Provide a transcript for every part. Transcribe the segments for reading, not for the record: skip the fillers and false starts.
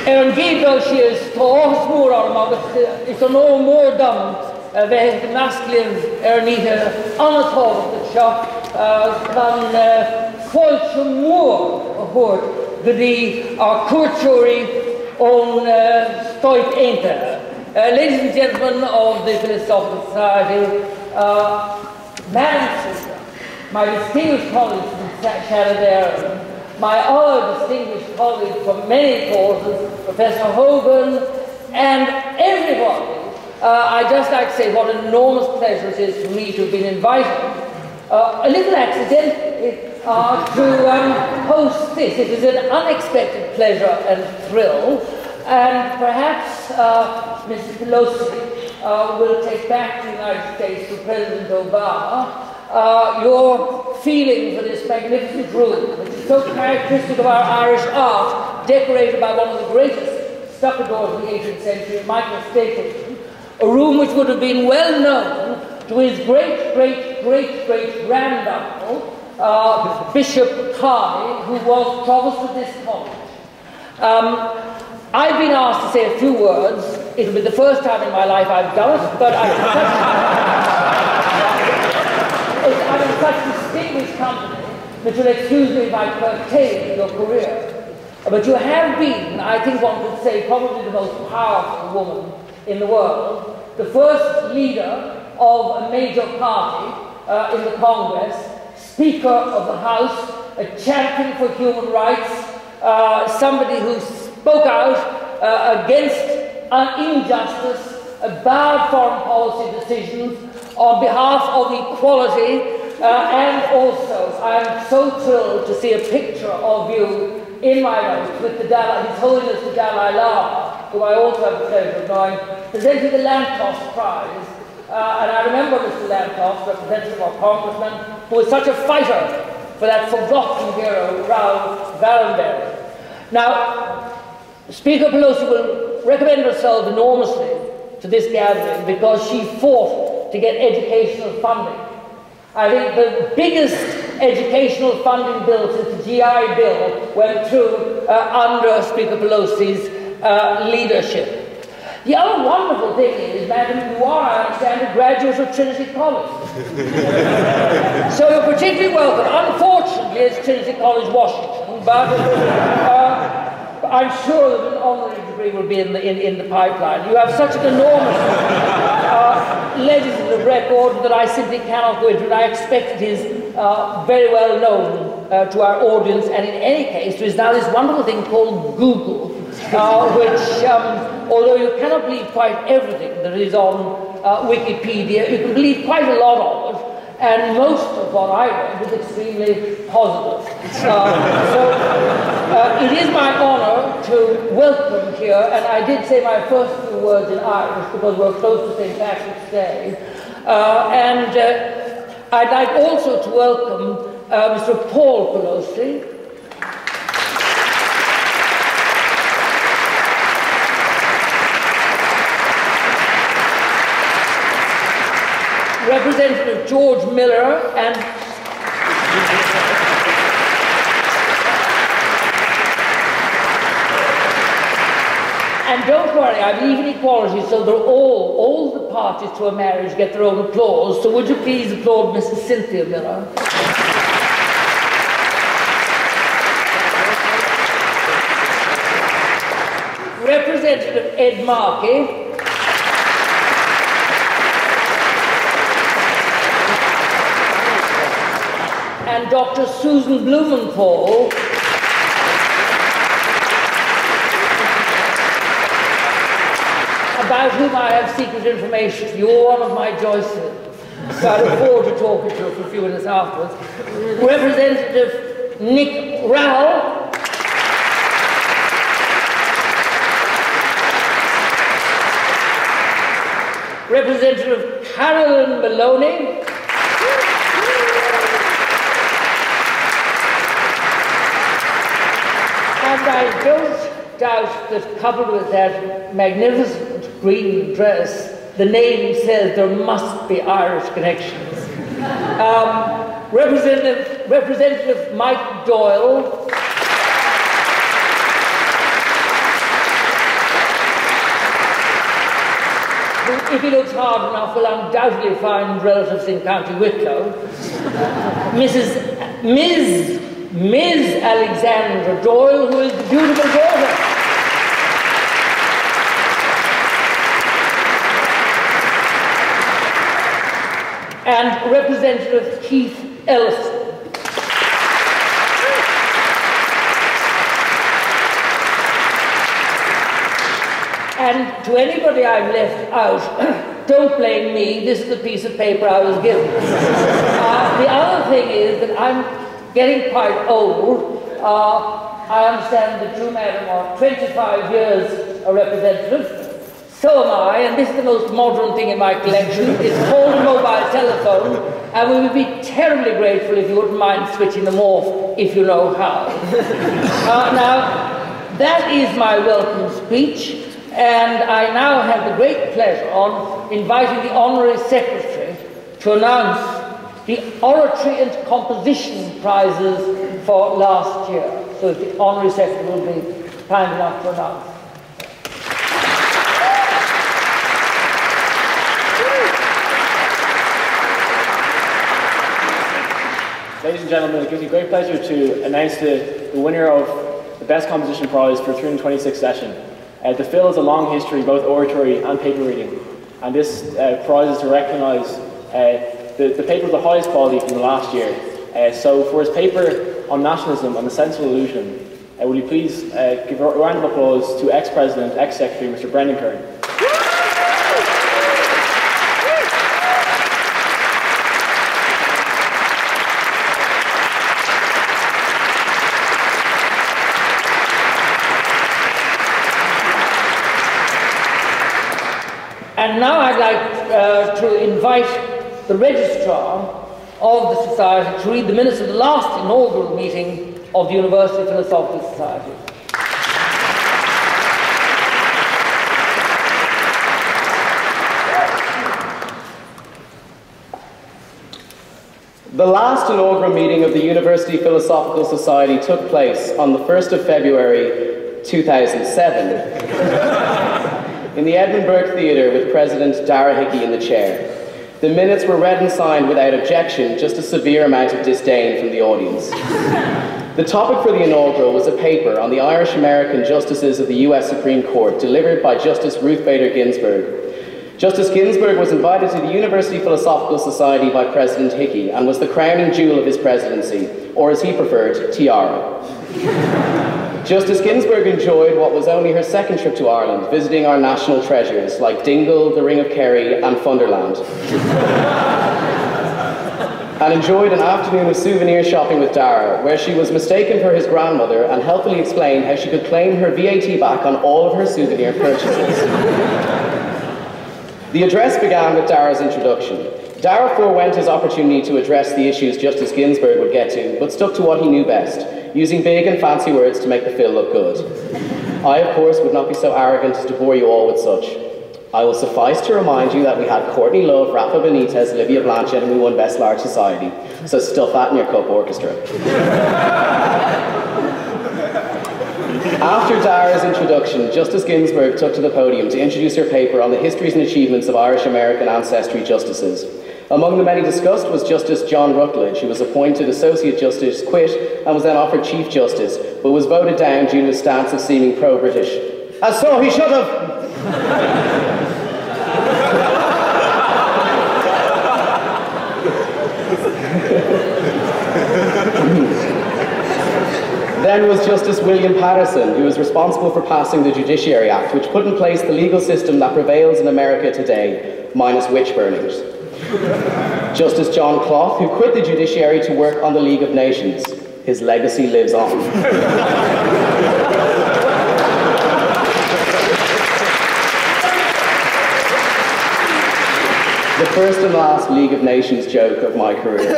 Eoin is to more on it's a no more done. Bheith the masculine níthe anatol shop can quite more aboard the culture on Stoit Ainter. Ladies and gentlemen of the Philosophical Society, Madam Speaker, my distinguished colleagues from Shannon, my other distinguished colleagues from many causes, Professor Hogan, and everybody, I'd just like to say what an enormous pleasure it is for me to have been invited, a little accidentally, to host this. It is an unexpected pleasure and thrill, and perhaps Mrs. Pelosi will take back to the United States to President Obama your feeling for this magnificent room, which is so characteristic of our Irish art, decorated by one of the greatest stucadors of the 18th century, Michael Stapleton, a room which would have been well known to his great-great-great-great-granduncle, Bishop Carney, who was Provost of this college. I've been asked to say a few words. It'll be the first time in my life I've done it, but I'm in such distinguished company that you'll excuse me if I curtail your career. But you have been, I think one could say, probably the most powerful woman in the world, the first leader of a major party in the Congress, Speaker of the House, a champion for human rights, somebody who spoke out against injustice, bad foreign policy decisions on behalf of equality, and also I'm so thrilled to see a picture of you in my notes with His Holiness the Dalai Lama, who I also have the pleasure of knowing, presenting the Lantos Prize. And I remember Mr. Lantos, representative of Congressmen, who was such a fighter for that forgotten hero, Raoul Wallenberg. Now, Speaker Pelosi will recommend herself enormously to this gathering because she fought to get educational funding. I think the biggest educational funding bill since the GI Bill went through under Speaker Pelosi's leadership. The other wonderful thing is, Madam, you are, I understand, a graduate of Trinity College. So you're particularly welcome. Unfortunately, it's Trinity College, Washington, but I'm sure that an honorary degree will be in the pipeline. You have such an enormous legislative record that I simply cannot go into, and I expect it is very well known to our audience, and in any case, there is now this wonderful thing called Google, which, although you cannot believe quite everything that is on Wikipedia, you can believe quite a lot of it, and most of what I read is extremely positive. It is my honour to welcome here, and I did say my first few words in Irish because we're close to St. Patrick's Day, and I'd like also to welcome Mr. Paul Pelosi, Representative George Miller, and don't worry, I believe in equality, so that all the parties to a marriage get their own applause. So would you please applaud Mrs. Cynthia Miller? Representative Ed Markey. And Dr. Susan Blumenthal, about whom I have secret information. You're one of my joys, so I look forward to talking to you for a few minutes afterwards. Representative Nick Rahall, Representative Carolyn Maloney, and I don't doubt that coupled with that magnificent green dress, the name says there must be Irish connections. Representative Mike Doyle, if he looks hard enough, will undoubtedly find relatives in County Wicklow. Ms. Alexandra Doyle, who is the beautiful daughter. And Representative Keith Ellison. And to anybody I've left out, don't blame me, this is the piece of paper I was given. The other thing is that I'm getting quite old. I understand that you, madam, are 25 years a representative. So am I, and this is the most modern thing in my collection. It's called a mobile telephone, and we would be terribly grateful if you wouldn't mind switching them off, if you know how. Now, that is my welcome speech. And I now have the great pleasure of inviting the Honorary Secretary to announce the Oratory and Composition Prizes for last year. So if the Honorary Secretary will be kind enough to announce. Ladies and gentlemen, it gives me great pleasure to announce the winner of the Best Composition Prize for 326th session. The Phil has a long history, both oratory and paper reading, and this prize is to recognise the paper of the highest quality from the last year. So for his paper on nationalism and the central illusion, will you please give a round of applause to ex-President, ex-Secretary, Mr. Brendan Kern. And now I'd like to invite the Registrar of the Society to read the minutes of the last inaugural meeting of the University Philosophical Society. The last inaugural meeting of the University Philosophical Society took place on the 1st of February 2007. In the Edinburgh Theatre with President Dara Hickey in the chair. The minutes were read and signed without objection, just a severe amount of disdain from the audience. The topic for the inaugural was a paper on the Irish-American justices of the US Supreme Court, delivered by Justice Ruth Bader Ginsburg. Justice Ginsburg was invited to the University Philosophical Society by President Hickey and was the crowning jewel of his presidency, or as he preferred, tiara. Justice Ginsburg enjoyed what was only her second trip to Ireland, visiting our national treasures like Dingle, the Ring of Kerry and Funderland. And enjoyed an afternoon of souvenir shopping with Dara, where she was mistaken for his grandmother and helpfully explained how she could claim her VAT back on all of her souvenir purchases. The address began with Dara's introduction. Dara forewent his opportunity to address the issues Justice Ginsburg would get to, but stuck to what he knew best, using big and fancy words to make the Phil look good. I, of course, would not be so arrogant as to bore you all with such. I will suffice to remind you that we had Courtney Love, Rafa Benitez, Olivia Blanchett, and we won Best Large Society. So stuff that in your cup, orchestra. After Dara's introduction, Justice Ginsburg took to the podium to introduce her paper on the histories and achievements of Irish-American ancestry justices. Among the many discussed was Justice John Rutledge, who was appointed Associate Justice, quit, and was then offered Chief Justice, but was voted down due to his stance of seeming pro-British. And so he should have! Then was Justice William Patterson, who was responsible for passing the Judiciary Act, which put in place the legal system that prevails in America today, minus witch burnings. Justice John Clough, who quit the judiciary to work on the League of Nations. His legacy lives on. The first and last League of Nations joke of my career.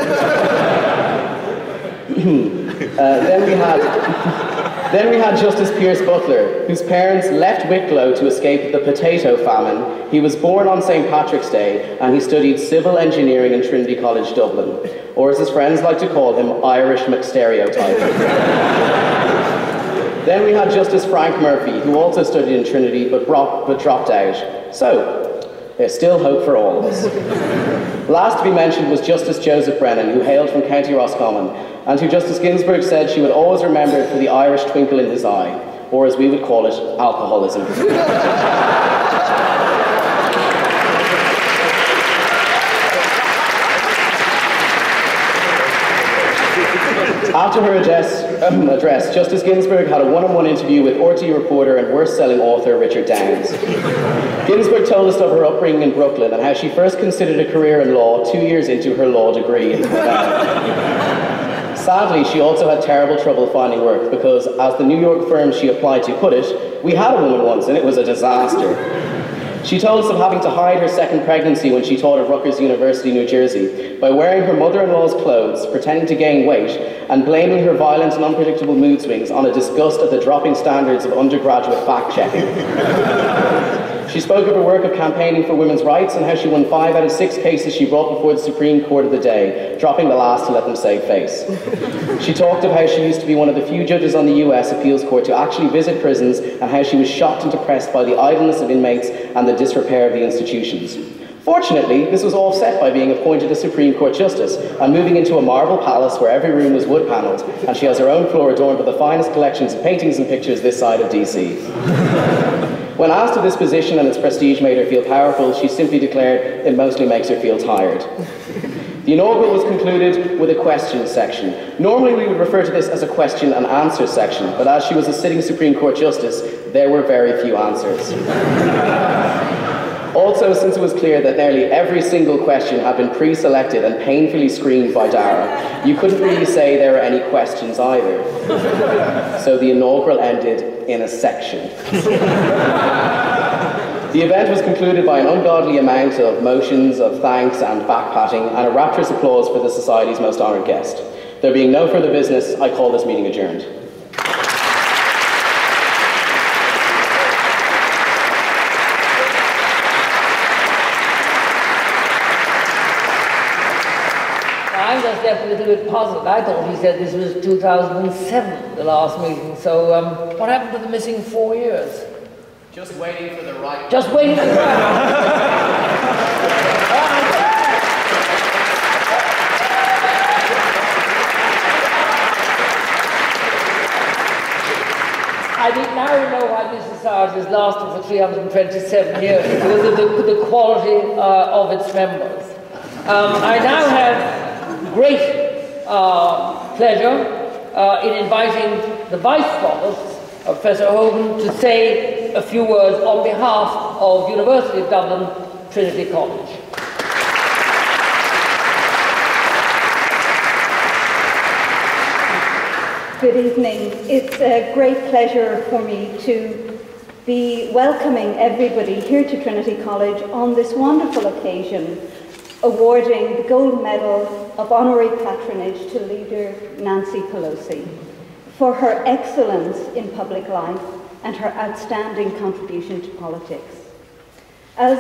Then we had Justice Pierce Butler, whose parents left Wicklow to escape the potato famine. He was born on St. Patrick's Day, and he studied civil engineering in Trinity College, Dublin, or as his friends like to call him, Irish McStereotype. Then we had Justice Frank Murphy, who also studied in Trinity but dropped out. So, There's still hope for all of us. Last to be mentioned was Justice Joseph Brennan, who hailed from County Roscommon, and who Justice Ginsburg said she would always remember for the Irish twinkle in his eye, or as we would call it, alcoholism. After her address, Justice Ginsburg had a one-on-one interview with RTÉ reporter and worst-selling author Richard Downes. Ginsburg told us of her upbringing in Brooklyn and how she first considered a career in law 2 years into her law degree in Sadly, she also had terrible trouble finding work because, as the New York firm she applied to put it, we had a woman once and it was a disaster. She told us of having to hide her second pregnancy when she taught at Rutgers University, New Jersey, by wearing her mother-in-law's clothes, pretending to gain weight, and blaming her violent and unpredictable mood swings on a disgust at the dropping standards of undergraduate fact-checking. She spoke of her work of campaigning for women's rights and how she won 5 out of 6 cases she brought before the Supreme Court of the day, dropping the last to let them save face. She talked of how she used to be one of the few judges on the US appeals court to actually visit prisons and how she was shocked and depressed by the idleness of inmates and the disrepair of the institutions. Fortunately, this was offset by being appointed a Supreme Court Justice and moving into a marble palace where every room was wood-panelled, and she has her own floor adorned with the finest collections of paintings and pictures this side of DC. When asked if this position and its prestige made her feel powerful, she simply declared, it mostly makes her feel tired. The inaugural was concluded with a question section. Normally we would refer to this as a question and answer section, but as she was a sitting Supreme Court Justice, there were very few answers. Also, since it was clear that nearly every single question had been pre-selected and painfully screened by Dara, you couldn't really say there were any questions either. So the inaugural ended in a section. The event was concluded by an ungodly amount of motions of thanks and back-patting and a rapturous applause for the Society's most honoured guest. There being no further business, I call this meeting adjourned. I'm just left a little bit puzzled. I thought he said this was 2007, the last meeting. So what happened to the missing 4 years? Just waiting for the right... Just waiting for the right... I think now we know why this society has lasted for 327 years, because of the quality of its members. I now have great pleasure in inviting the Vice-Provost, Professor Hogan, to say a few words on behalf of University of Dublin, Trinity College. Good evening. It's a great pleasure for me to be welcoming everybody here to Trinity College on this wonderful occasion, awarding the Gold Medal of Honorary Patronage to Leader Nancy Pelosi for her excellence in public life and her outstanding contribution to politics. As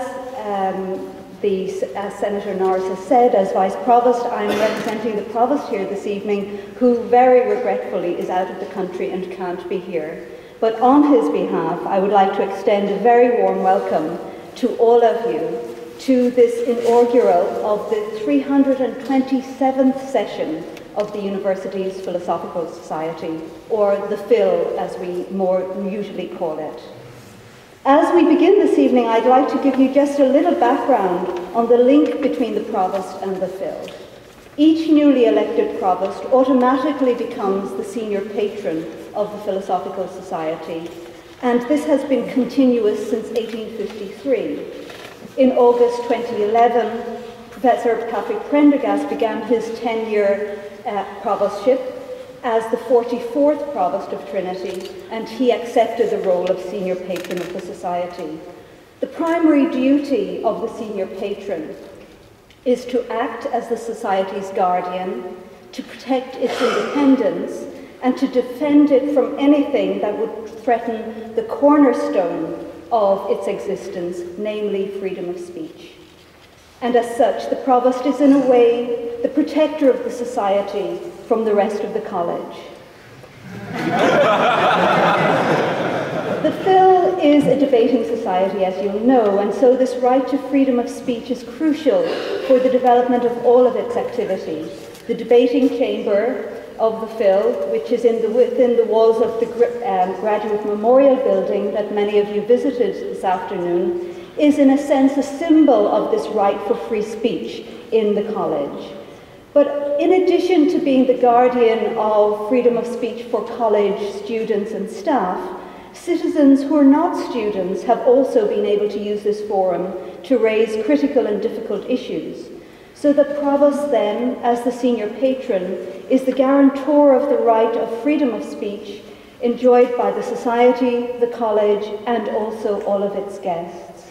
Senator Norris has said, as Vice-Provost, I'm representing the Provost here this evening, who very regretfully is out of the country and can't be here. But on his behalf, I would like to extend a very warm welcome to all of you to this inaugural of the 327th session of the University's Philosophical Society, or the Phil as we more usually call it. As we begin this evening, I'd like to give you just a little background on the link between the Provost and the Phil. Each newly elected Provost automatically becomes the senior patron of the Philosophical Society, and this has been continuous since 1853. In August 2011, Professor Patrick Prendergast began his 10-year provostship as the 44th Provost of Trinity, and he accepted the role of senior patron of the Society. The primary duty of the senior patron is to act as the Society's guardian, to protect its independence, and to defend it from anything that would threaten the cornerstone of its existence, namely freedom of speech. And as such, the Provost is in a way the protector of the Society from the rest of the college. The Phil is is a debating society, as you'll know, and so this right to freedom of speech is crucial for the development of all of its activities. The debating chamber of the Phil, which is within the walls of the Graduate Memorial Building that many of you visited this afternoon, is in a sense a symbol of this right for free speech in the college. But in addition to being the guardian of freedom of speech for college students and staff, citizens who are not students have also been able to use this forum to raise critical and difficult issues. So the Provost then, as the senior patron, is the guarantor of the right of freedom of speech enjoyed by the society, the college, and also all of its guests.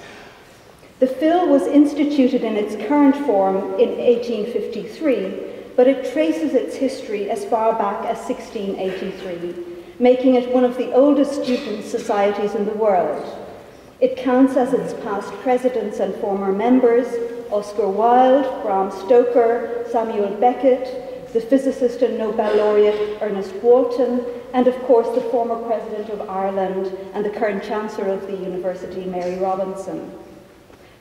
The Phil was instituted in its current form in 1853, but it traces its history as far back as 1683, making it one of the oldest student societies in the world. It counts as its past presidents and former members Oscar Wilde, Bram Stoker, Samuel Beckett, the physicist and Nobel laureate Ernest Walton, and of course the former President of Ireland and the current Chancellor of the University, Mary Robinson.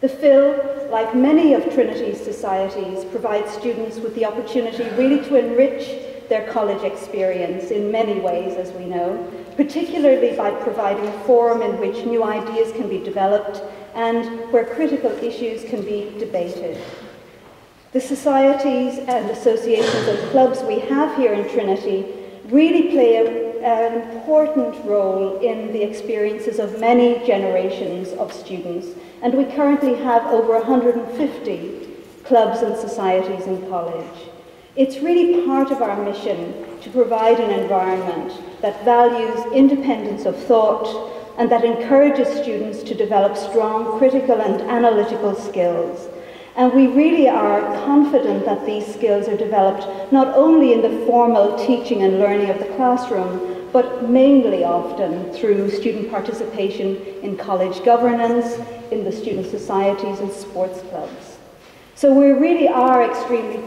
The Phil, like many of Trinity's societies, provides students with the opportunity really to enrich their college experience in many ways, as we know, particularly by providing a forum in which new ideas can be developed and where critical issues can be debated. The societies and associations and clubs we have here in Trinity really play an important role in the experiences of many generations of students, and we currently have over 150 clubs and societies in college. It's really part of our mission to provide an environment that values independence of thought and that encourages students to develop strong critical and analytical skills. And we really are confident that these skills are developed not only in the formal teaching and learning of the classroom, but mainly often through student participation in college governance, in the student societies and sports clubs. So we really are extremely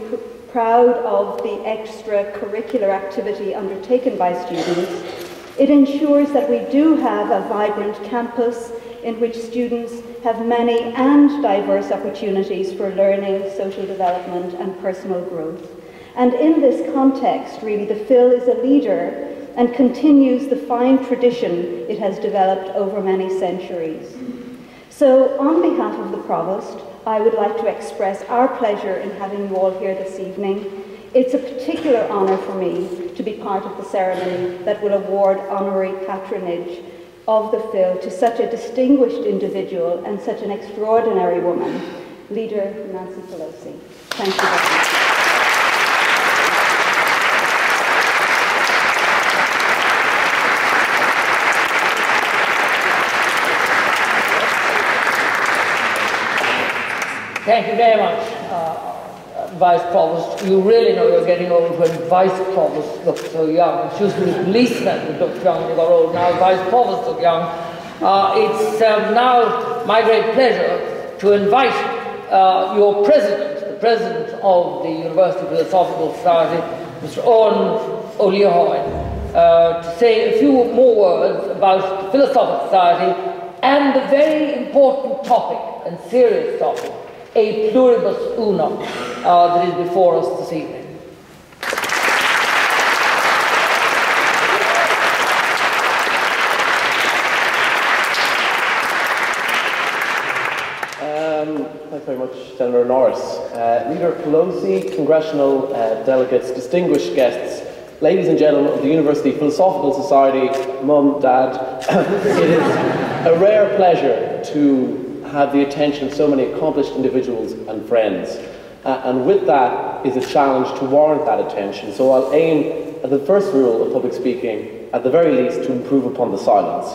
proud of the extracurricular activity undertaken by students. It ensures that we do have a vibrant campus in which students have many and diverse opportunities for learning, social development, and personal growth. And in this context, really, the Phil is a leader and continues the fine tradition it has developed over many centuries. So, on behalf of the Provost, I would like to express our pleasure in having you all here this evening. It's a particular honour for me to be part of the ceremony that will award honorary patronage of the Phil to such a distinguished individual and such an extraordinary woman, Leader Nancy Pelosi. Thank you very much. Thank you very much, Vice-Provost. You really know you're getting old when Vice-Provost looks so young. It used to be policemen who looked young when they got old. Now Vice-Provost look young. It's now my great pleasure to invite your president, the president of the University Philosophical Society, Mr. Eoin O'Leary, to say a few more words about the Philosophical Society and the very important topic and serious topic, a Pluribus Unum, that is before us this evening. Thanks very much, Senator Norris. Leader Pelosi, congressional delegates, distinguished guests, ladies and gentlemen of the University Philosophical Society, Mum, Dad, it is a rare pleasure to have the attention of so many accomplished individuals and friends. And with that is a challenge to warrant that attention. So I'll aim at the first rule of public speaking, at the very least, to improve upon the silence.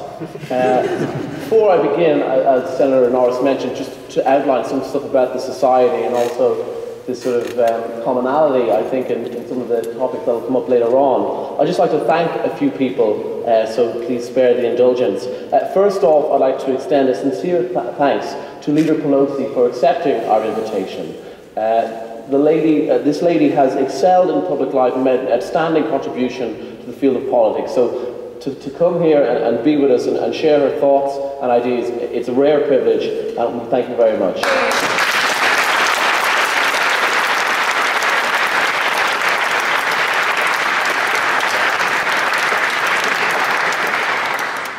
Before I begin, as Senator Norris mentioned, just to outline some stuff about the society and also this sort of commonality, I think, in some of the topics that will come up later on. I'd just like to thank a few people, so please spare the indulgence. First off, I'd like to extend a sincere thanks to Leader Pelosi for accepting our invitation. This lady has excelled in public life and made an outstanding contribution to the field of politics. So to come here and be with us and share her thoughts and ideas. It's a rare privilege, and thank you very much.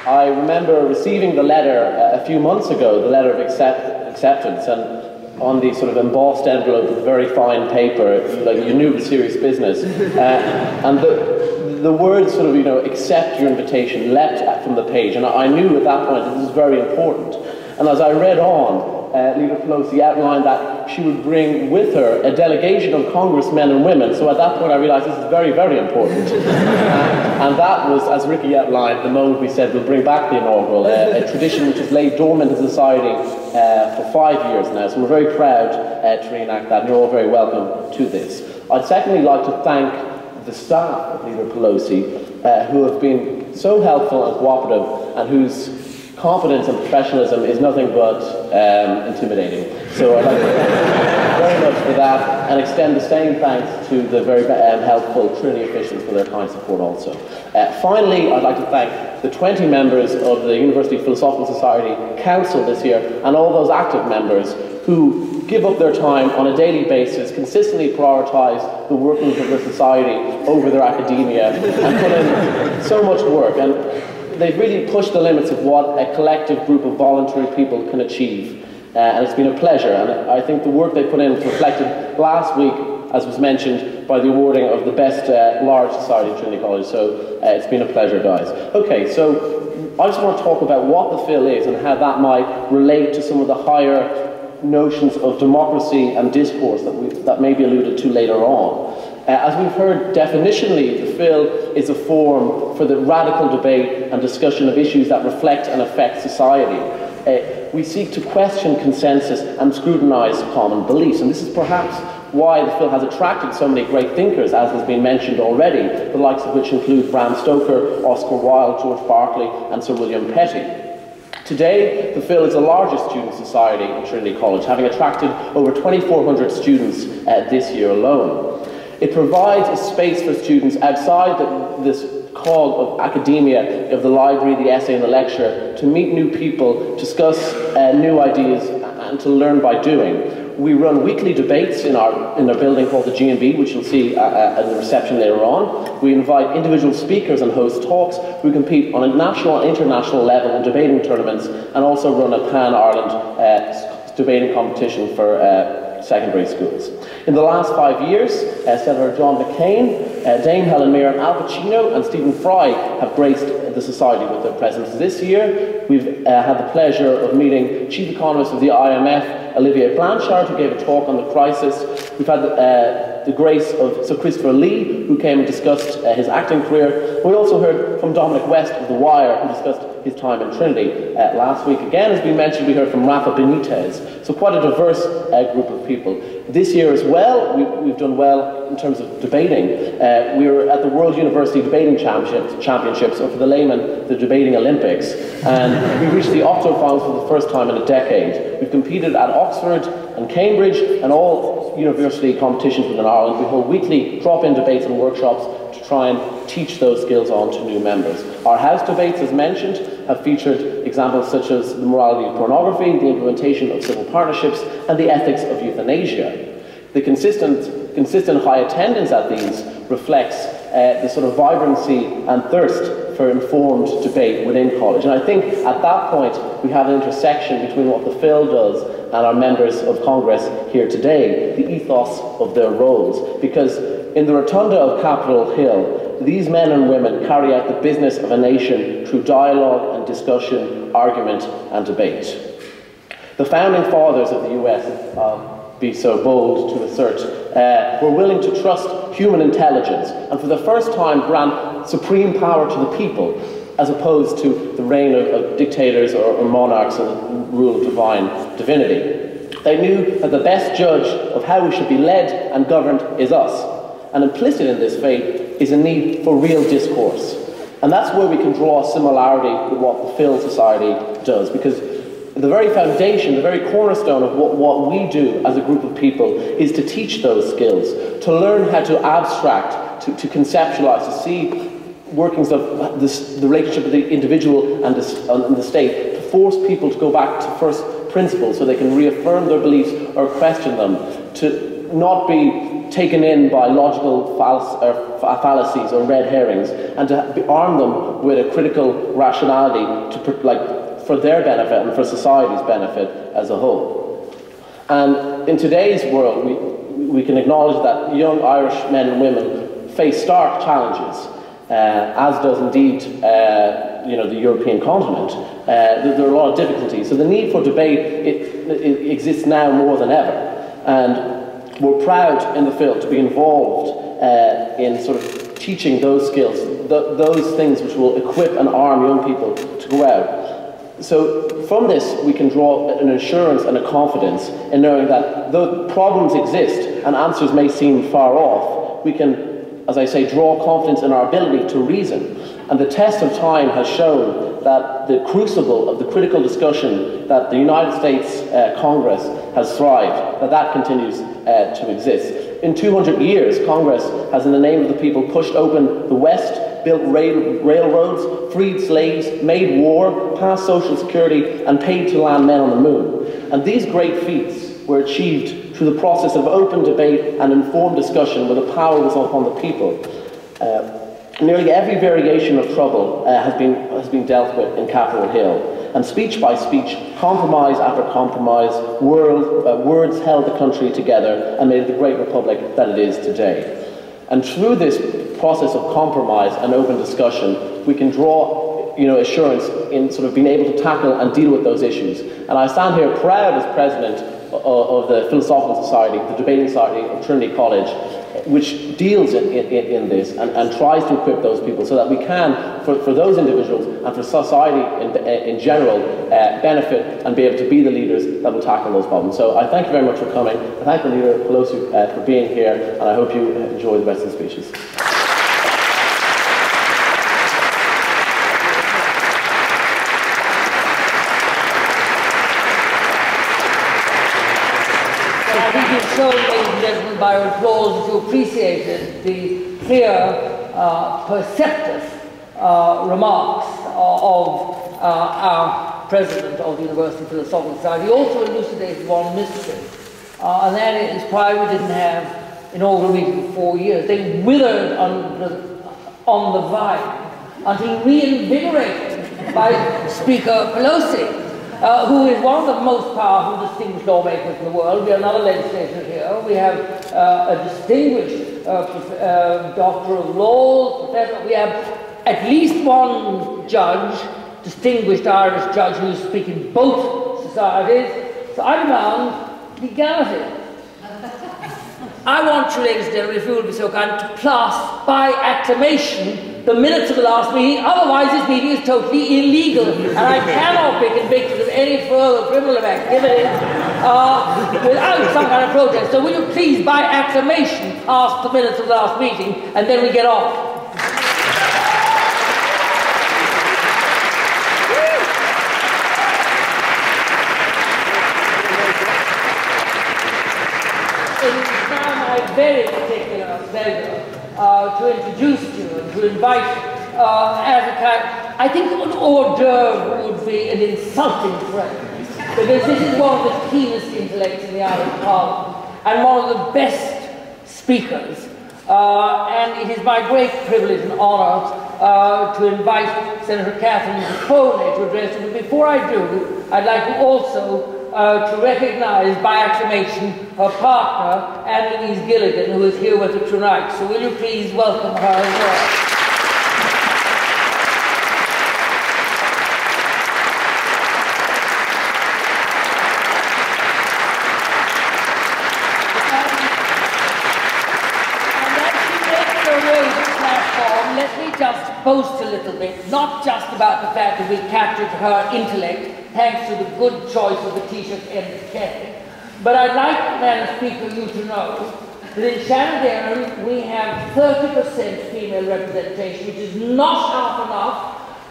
I remember receiving the letter a few months ago, the letter of acceptance, and on the sort of embossed envelope with very fine paper, like you knew it was serious business, and the words sort of, accept your invitation leapt from the page, and I knew at that point that this was very important. And as I read on, Leader Pelosi outlined that she would bring with her a delegation of congressmen and women. So at that point I realized this is very, very important. And that was, as Ricky outlined, the moment we said we'll bring back the inaugural, a tradition which has laid dormant in society for 5 years now. So we're very proud to reenact that, and you're all very welcome to this. I'd secondly like to thank the staff of Leader Pelosi, who have been so helpful and cooperative, and whose competence and professionalism is nothing but intimidating. So I'd like to thank very much for that, and extend the same thanks to the very helpful Trinity officials for their kind support also. Finally, I'd like to thank the 20 members of the University Philosophical Society Council this year, and all those active members who give up their time on a daily basis, consistently prioritise the workings of the society over their academia, and put in so much work. And they've really pushed the limits of what a collective group of voluntary people can achieve. And it's been a pleasure, and I think the work they put in was reflected last week, as was mentioned, by the awarding of the best large society at Trinity College. So it's been a pleasure, guys. Okay, so I just want to talk about what the Phil is and how that might relate to some of the higher notions of democracy and discourse that may be alluded to later on. As we've heard definitionally, the Phil is a forum for the radical debate and discussion of issues that reflect and affect society. We seek to question consensus and scrutinise common beliefs, and this is perhaps why the Phil has attracted so many great thinkers, as has been mentioned already, the likes of which include Bram Stoker, Oscar Wilde, George Berkeley, and Sir William Petty. Today, the Phil is the largest student society at Trinity College, having attracted over 2,400 students this year alone. It provides a space for students outside this call of academia, of the library, the essay and the lecture, to meet new people, discuss new ideas, and to learn by doing. We run weekly debates in our building called the G&B, which you'll see at the reception later on. We invite individual speakers and host talks. We compete on a national and international level in debating tournaments, and also run a Pan-Ireland debating competition for secondary schools. In the last 5 years, Senator John McCain, Dame Helen Mirren, Al Pacino and Stephen Fry have graced the Society with their presence. This year, we've had the pleasure of meeting Chief Economist of the IMF, Olivier Blanchard, who gave a talk on the crisis. We've had the grace of Sir Christopher Lee, who came and discussed his acting career. We also heard from Dominic West of The Wire, who discussed his time in Trinity. Last week, again, as we mentioned, we heard from Rafa Benitez. So quite a diverse group of people. This year as well, we've done well in terms of debating. We were at the World University Debating Championships, or for the layman, the Debating Olympics. And we reached the octo-finals for the first time in a decade. We've competed at Oxford and Cambridge and all university competitions within Ireland. We hold weekly drop-in debates and workshops to try and teach those skills on to new members. Our house debates, as mentioned, have featured examples such as the morality of pornography, the implementation of civil partnerships, and the ethics of euthanasia. The consistent high attendance at these reflects the sort of vibrancy and thirst for informed debate within college. And I think at that point we have an intersection between what the Phil does and our members of Congress here today, the ethos of their roles. Because in the rotunda of Capitol Hill, these men and women carry out the business of a nation through dialogue and discussion, argument and debate. The founding fathers of the US, be so bold to assert, were willing to trust human intelligence and for the first time grant supreme power to the people, as opposed to the reign of dictators or monarchs and rule of divine divinity. They knew that the best judge of how we should be led and governed is us. And implicit in this faith is a need for real discourse. And that's where we can draw a similarity with what the Phil Society does, because the very foundation, the very cornerstone of what we do as a group of people is to teach those skills, to learn how to abstract, to conceptualize, to see workings of the relationship of the individual and the state, to force people to go back to first principles so they can reaffirm their beliefs or question them, to not be taken in by logical fallacies or red herrings, and to arm them with a critical rationality for their benefit and for society's benefit as a whole. And in today's world, we can acknowledge that young Irish men and women face stark challenges, as does indeed the European continent. There are a lot of difficulties. So the need for debate it exists now more than ever. And we're proud in the field to be involved in sort of teaching those skills, those things which will equip and arm young people to go out. So from this, we can draw an assurance and a confidence in knowing that though problems exist and answers may seem far off, we can, as I say, draw confidence in our ability to reason. And the test of time has shown that the crucible of the critical discussion that the United States Congress has thrived, that continues to exist. In 200 years, Congress has, in the name of the people, pushed open the West, built railroads, freed slaves, made war, passed Social Security, and paid to land men on the moon. And these great feats were achieved through the process of open debate and informed discussion where the power was upon the people. Nearly every variation of trouble has been dealt with in Capitol Hill. And speech by speech, compromise after compromise, words held the country together and made it the great republic that it is today. And through this process of compromise and open discussion, we can draw assurance in sort of being able to tackle and deal with those issues. And I stand here proud as president of the Philosophical Society, the Debating Society of Trinity College, which deals in this and tries to equip those people so that we can, for those individuals and for society in general, benefit and be able to be the leaders that will tackle those problems. So I thank you very much for coming. I thank the Leader Pelosi for being here, and I hope you enjoy the rest of the speeches. Shown, ladies and gentlemen, by your applause that you appreciated the clear, perceptive remarks of our President of the University Philosophical Society. He also elucidated one mystery, and that is why we didn't have inaugural meeting for 4 years. They withered on the vine until reinvigorated by Speaker Pelosi. Who is one of the most powerful, distinguished lawmakers in the world. We have another legislator here. We have a distinguished doctor of law, professor. We have at least one judge, distinguished Irish judge, who is speaking both societies. So I demand legality. I want you, ladies and gentlemen, if you will be so kind, to pass by acclamation the minutes of the last meeting. Otherwise, this meeting is totally illegal, and I cannot be convicted of any further criminal activity without some kind of protest. So will you please, by acclamation, pass the minutes of the last meeting, and then we get off. Very particular pleasure to introduce you and to invite as a kind. I think an hors d'oeuvre would be an insulting phrase, because this is one of the keenest intellects in the Irish Parliament and one of the best speakers. And it is my great privilege and honour to invite Senator Catherine Zappone to address you. But before I do, I'd like to also to recognise by acclamation her partner, Anne-Louise Gilligan, who is here with us tonight. So will you please welcome her as well. And as she makes her way to the platform, let me just boast a little bit, not just about the fact that we captured her intellect, thanks to the good choice of the Taoiseach and the Catholic. But I'd like, Madam Speaker, you to know that in Shannon we have 30% female representation, which is not half enough,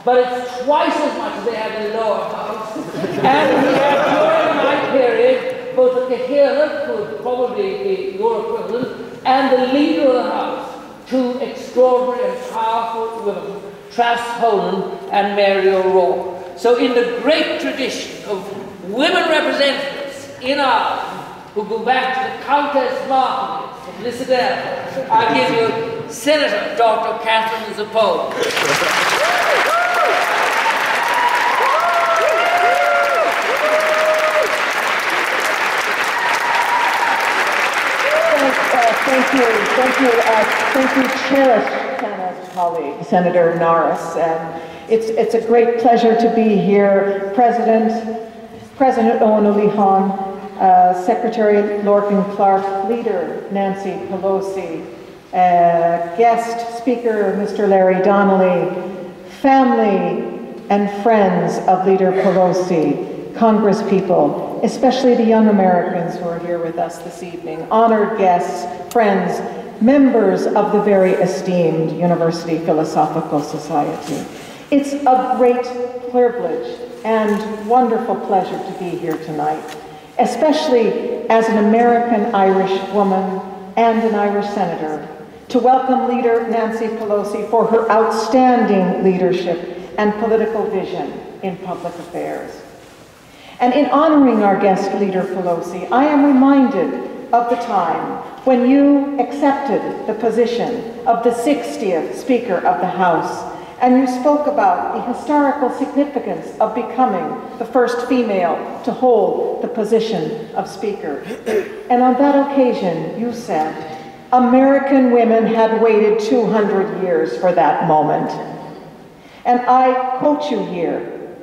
but it's twice as much as they have in the lower house. And we have, during my period, both the Catholic, who would probably be your equivalent, and the Leader of the House, two extraordinary and powerful women, Trass Hogan and Mary O'Rourke. So in the great tradition of women representatives in Ireland who go back to the Countess Markey of Lissadell, I give you Senator Dr. Catherine Zappone. Thank you, cherished colleague, Senator Norris. It's a great pleasure to be here. President Eoin O'Lehan, Secretary Lorcan Clark, Leader Nancy Pelosi, guest speaker Mr. Larry Donnelly, family and friends of Leader Pelosi, Congresspeople, especially the young Americans who are here with us this evening, honored guests, friends, members of the very esteemed University Philosophical Society. It's a great privilege and wonderful pleasure to be here tonight, especially as an American-Irish woman and an Irish senator, to welcome Leader Nancy Pelosi for her outstanding leadership and political vision in public affairs. And in honoring our guest, Leader Pelosi, I am reminded of the time when you accepted the position of the 60th Speaker of the House, and you spoke about the historical significance of becoming the first female to hold the position of Speaker. And on that occasion, you said, American women had waited 200 years for that moment. And I quote you here,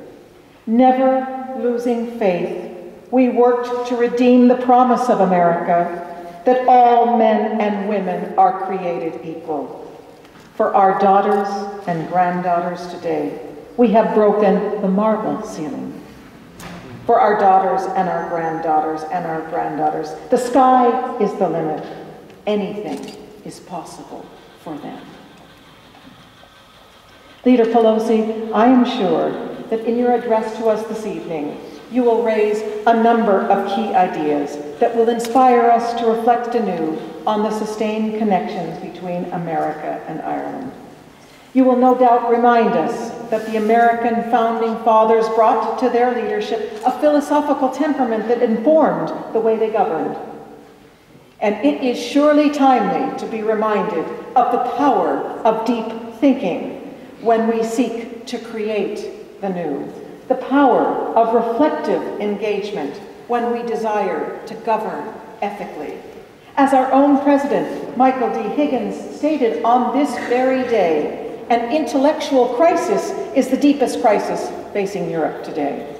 never losing faith, we worked to redeem the promise of America that all men and women are created equal. For our daughters and granddaughters today, we have broken the marble ceiling. For our daughters and our granddaughters and our granddaughters, the sky is the limit. Anything is possible for them. Leader Pelosi, I am sure that in your address to us this evening, you will raise a number of key ideas that will inspire us to reflect anew on the sustained connections between America and Ireland. You will no doubt remind us that the American founding fathers brought to their leadership a philosophical temperament that informed the way they governed. And it is surely timely to be reminded of the power of deep thinking when we seek to create the new, the power of reflective engagement when we desire to govern ethically. As our own President, Michael D. Higgins, stated on this very day, an intellectual crisis is the deepest crisis facing Europe today.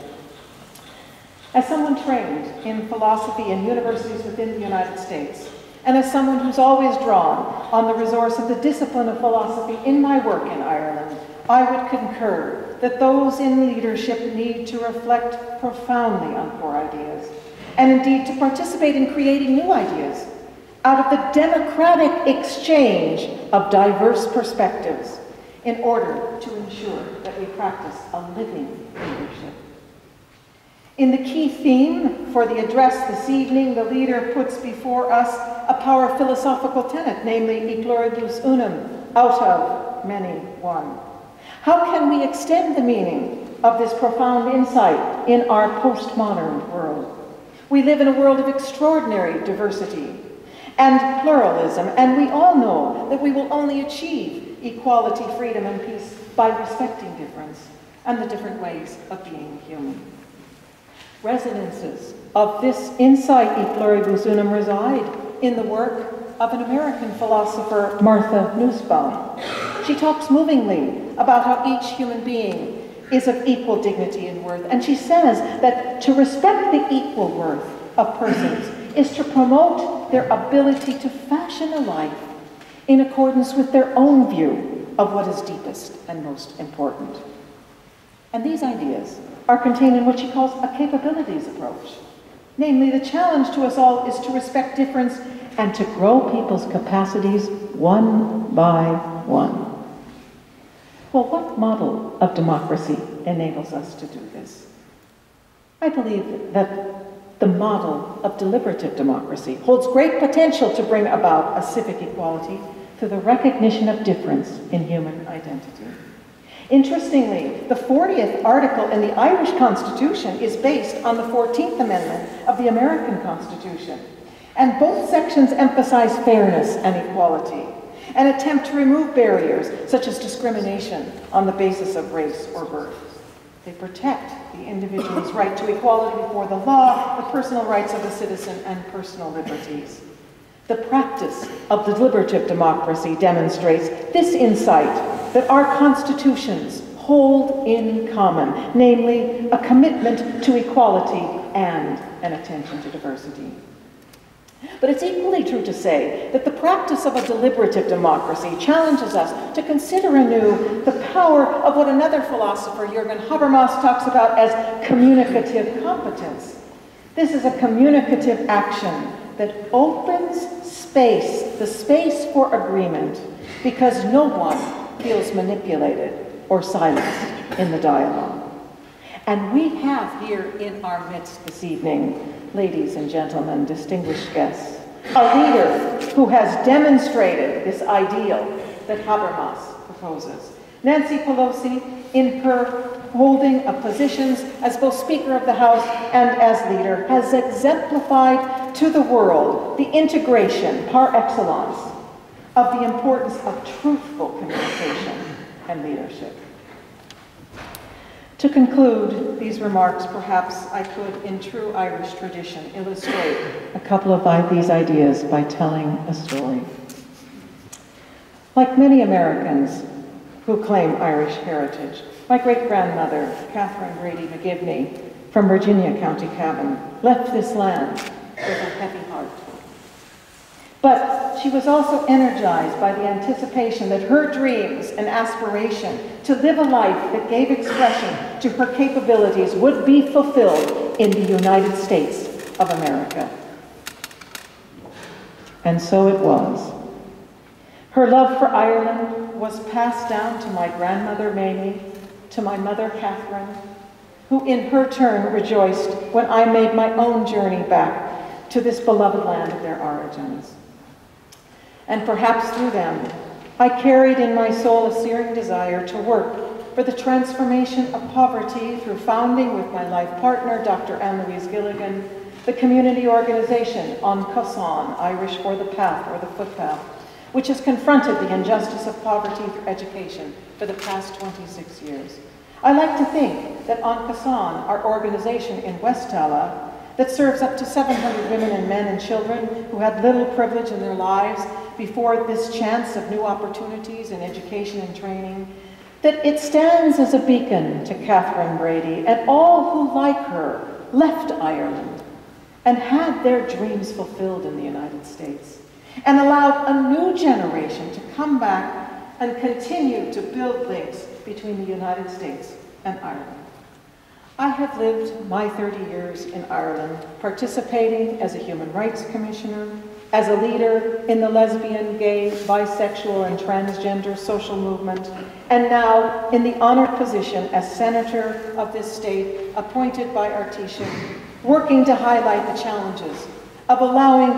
As someone trained in philosophy in universities within the United States, and as someone who's always drawn on the resource of the discipline of philosophy in my work in Ireland, I would concur that those in leadership need to reflect profoundly on core ideas, and indeed to participate in creating new ideas out of the democratic exchange of diverse perspectives in order to ensure that we practice a living leadership. In the key theme for the address this evening, the leader puts before us a power philosophical tenet, namely, e pluribus unum, out of many one. How can we extend the meaning of this profound insight in our postmodern world? We live in a world of extraordinary diversity and pluralism, and we all know that we will only achieve equality, freedom, and peace by respecting difference and the different ways of being human. Resonances of this insight, e pluribus unum, reside in the work of an American philosopher, Martha Nussbaum. She talks movingly about how each human being is of equal dignity and worth, and she says that to respect the equal worth of persons is to promote their ability to fashion a life in accordance with their own view of what is deepest and most important. And these ideas are contained in what she calls a capabilities approach. Namely, the challenge to us all is to respect difference and to grow people's capacities one by one. Well, what model of democracy enables us to do this? I believe that the model of deliberative democracy holds great potential to bring about a civic equality to the recognition of difference in human identity. Interestingly, the 40th article in the Irish Constitution is based on the 14th Amendment of the American Constitution, and both sections emphasize fairness and equality, and attempt to remove barriers such as discrimination on the basis of race or birth. They protect the individual's right to equality before the law, the personal rights of the citizen, and personal liberties. The practice of deliberative democracy demonstrates this insight that our constitutions hold in common, namely a commitment to equality and an attention to diversity. But it's equally true to say that the practice of a deliberative democracy challenges us to consider anew the power of what another philosopher, Jürgen Habermas, talks about as communicative competence. This is a communicative action that opens space, the space for agreement, because no one feels manipulated or silenced in the dialogue. And we have here in our midst this evening, ladies and gentlemen, distinguished guests, a leader who has demonstrated this ideal that Habermas proposes. Nancy Pelosi, in her holding of positions as both Speaker of the House and as leader, has exemplified to the world the integration par excellence of the importance of truthful communication and leadership. To conclude these remarks, perhaps I could, in true Irish tradition, illustrate a couple of these ideas by telling a story. Like many Americans who claim Irish heritage, my great-grandmother, Catherine Grady McGivney, from Virginia County Cavan, left this land with a heavy heart. But she was also energized by the anticipation that her dreams and aspiration to live a life that gave expression to her capabilities would be fulfilled in the United States of America. And so it was. Her love for Ireland was passed down to my grandmother Mamie, to my mother Catherine, who in her turn rejoiced when I made my own journey back to this beloved land of their origins. And perhaps through them, I carried in my soul a searing desire to work for the transformation of poverty through founding with my life partner, Dr. Anne-Louise Gilligan, the community organization On Cosán, Irish for the path or the footpath, which has confronted the injustice of poverty through education for the past 26 years. I like to think that On Cosán, our organization in West Tala, that serves up to 700 women and men and children who had little privilege in their lives before this chance of new opportunities in education and training, that it stands as a beacon to Catherine Brady and all who, like her, left Ireland and had their dreams fulfilled in the United States, and allowed a new generation to come back and continue to build links between the United States and Ireland. I have lived my 30 years in Ireland, participating as a human rights commissioner, as a leader in the lesbian, gay, bisexual, and transgender social movement, and now in the honored position as senator of this state, appointed by our Taoiseach, working to highlight the challenges of allowing